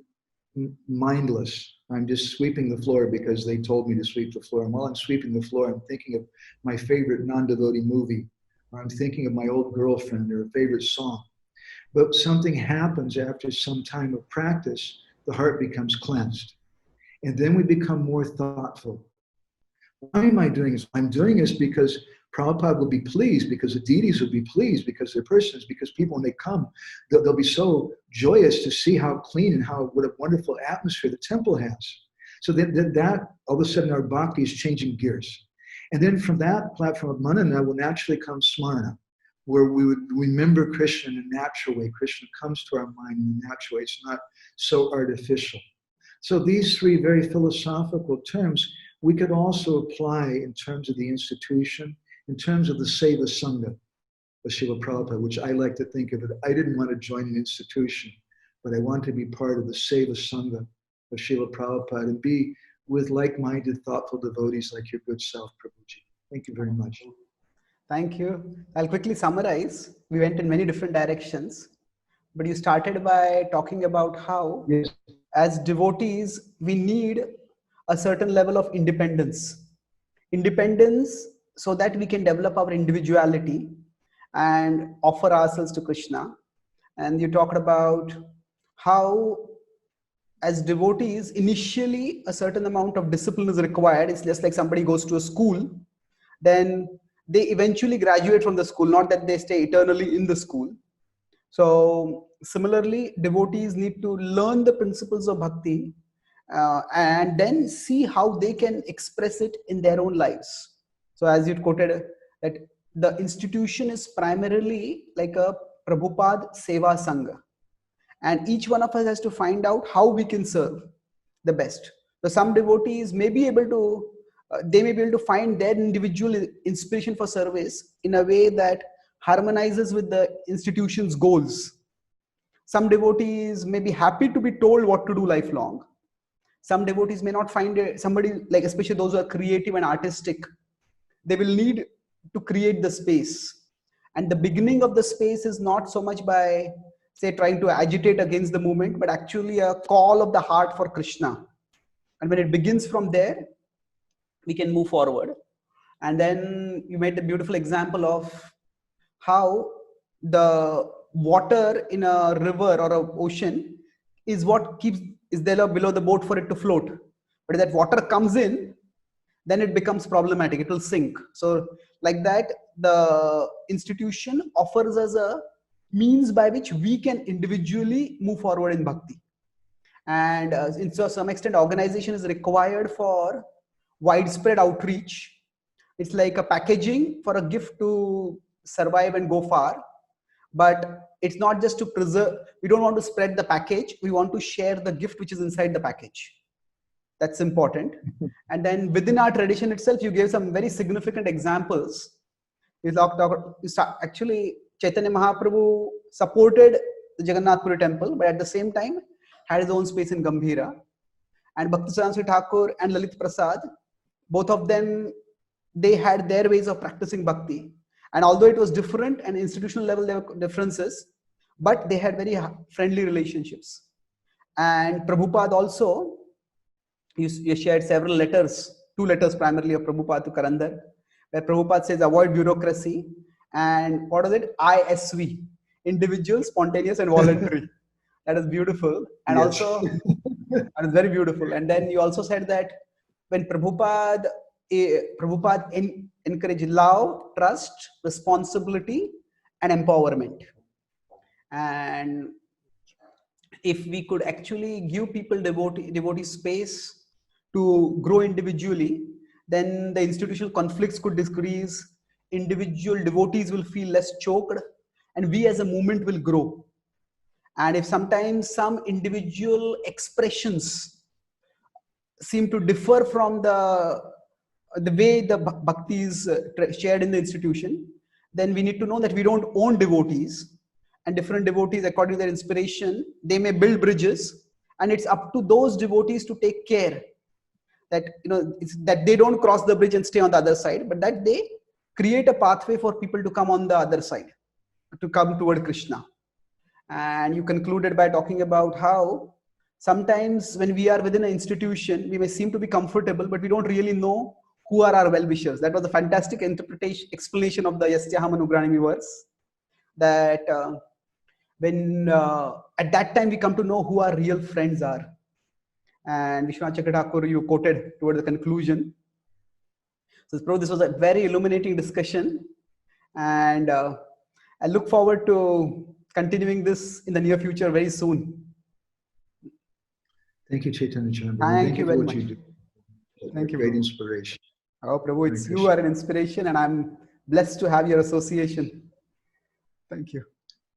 mindless. I'm just sweeping the floor because they told me to sweep the floor. And while I'm sweeping the floor, I'm thinking of my favorite non-devotee movie, or I'm thinking of my old girlfriend or a favorite song. But something happens after some time of practice, the heart becomes cleansed. And then we become more thoughtful. Why am I doing this? I'm doing this because Prabhupada will be pleased, because the deities will be pleased, because they're persons, because people, when they come, they'll be so joyous to see how clean and what a wonderful atmosphere the temple has. So that all of a sudden our bhakti is changing gears. And then from that platform of manana will naturally come smarana, where we would remember Krishna in a natural way. Krishna comes to our mind in a natural way. It's not so artificial. So these 3 very philosophical terms we could also apply in terms of the institution, in terms of the Seva Sangha of Srila Prabhupada, which I like to think of it. I didn't want to join an institution, but I want to be part of the Seva Sangha of Srila Prabhupada and be with like-minded, thoughtful devotees like your good self, Prabhuji. Thank you very much. Thank you. I'll quickly summarize. We went in many different directions, but you started by talking about how, Yes. as devotees, we need a certain level of independence. Independence so that we can develop our individuality and offer ourselves to Krishna. And you talked about how, as devotees, initially a certain amount of discipline is required. It's just like somebody goes to a school, then they eventually graduate from the school, not that they stay eternally in the school. So similarly, devotees need to learn the principles of bhakti and then see how they can express it in their own lives. So as you quoted, that the institution is primarily like a Prabhupada Seva Sangha, and each one of us has to find out how we can serve the best. So some devotees may be able to they may be able to find their individual inspiration for service in a way that harmonizes with the institution's goals. Some devotees may be happy to be told what to do lifelong. Some devotees may not find somebody, like especially those who are creative and artistic, they will need to create the space. And the beginning of the space is not so much by, say, trying to agitate against the movement, but actually a call of the heart for Krishna. And when it begins from there, we can move forward. And then you made a beautiful example of how the water in a river or an ocean is what keeps is there below the boat for it to float. But if that water comes in, then it becomes problematic, it will sink. So like that, the institution offers us a means by which we can individually move forward in bhakti. And to some extent, organization is required for widespread outreach. It's like a packaging for a gift to survive and go far. But it's not just to preserve, we don't want to spread the package, we want to share the gift which is inside the package. That's important. And then within our tradition itself, you gave some very significant examples. Actually, Chaitanya Mahaprabhu supported the Jagannath Puri temple, but at the same time had his own space in Gambhira. And Bhaktisiddhanta Thakur and Lalit Prasad, both of them, they had their ways of practicing bhakti. And although it was different and institutional level there were differences, but they had very friendly relationships. And Prabhupada also, you shared several letters, 2 letters primarily of Prabhupada to Karandar, where Prabhupada says avoid bureaucracy, and what is it? ISV, individual, spontaneous and voluntary. That is beautiful. And Yes. also, that is very beautiful. And then you also said that when Prabhupada encouraged love, trust, responsibility, and empowerment. And if we could actually give people devotee space to grow individually, then the institutional conflicts could decrease, individual devotees will feel less choked, and we as a movement will grow. And if sometimes some individual expressions seem to differ from the way the bhakti is shared in the institution, then we need to know that we don't own devotees, and different devotees, according to their inspiration, they may build bridges, and it's up to those devotees to take care that that they don't cross the bridge and stay on the other side, but that they create a pathway for people to come on the other side, to come toward Krishna. And you concluded by talking about how sometimes when we are within an institution, we may seem to be comfortable, but we don't really know who are our well-wishers. That was a fantastic explanation of the Yasyaham Anugranimi verse, that when at that time we come to know who our real friends are. And Vishwanath Chakravarti, you quoted toward the conclusion. So this was a very illuminating discussion, and I look forward to continuing this in the near future very soon. Thank you, Chaitanya Chandra. Thank you for very what much. you do. Thank you. Great inspiration. Oh, Prabhu, you are an inspiration, and I'm blessed to have your association. Thank you.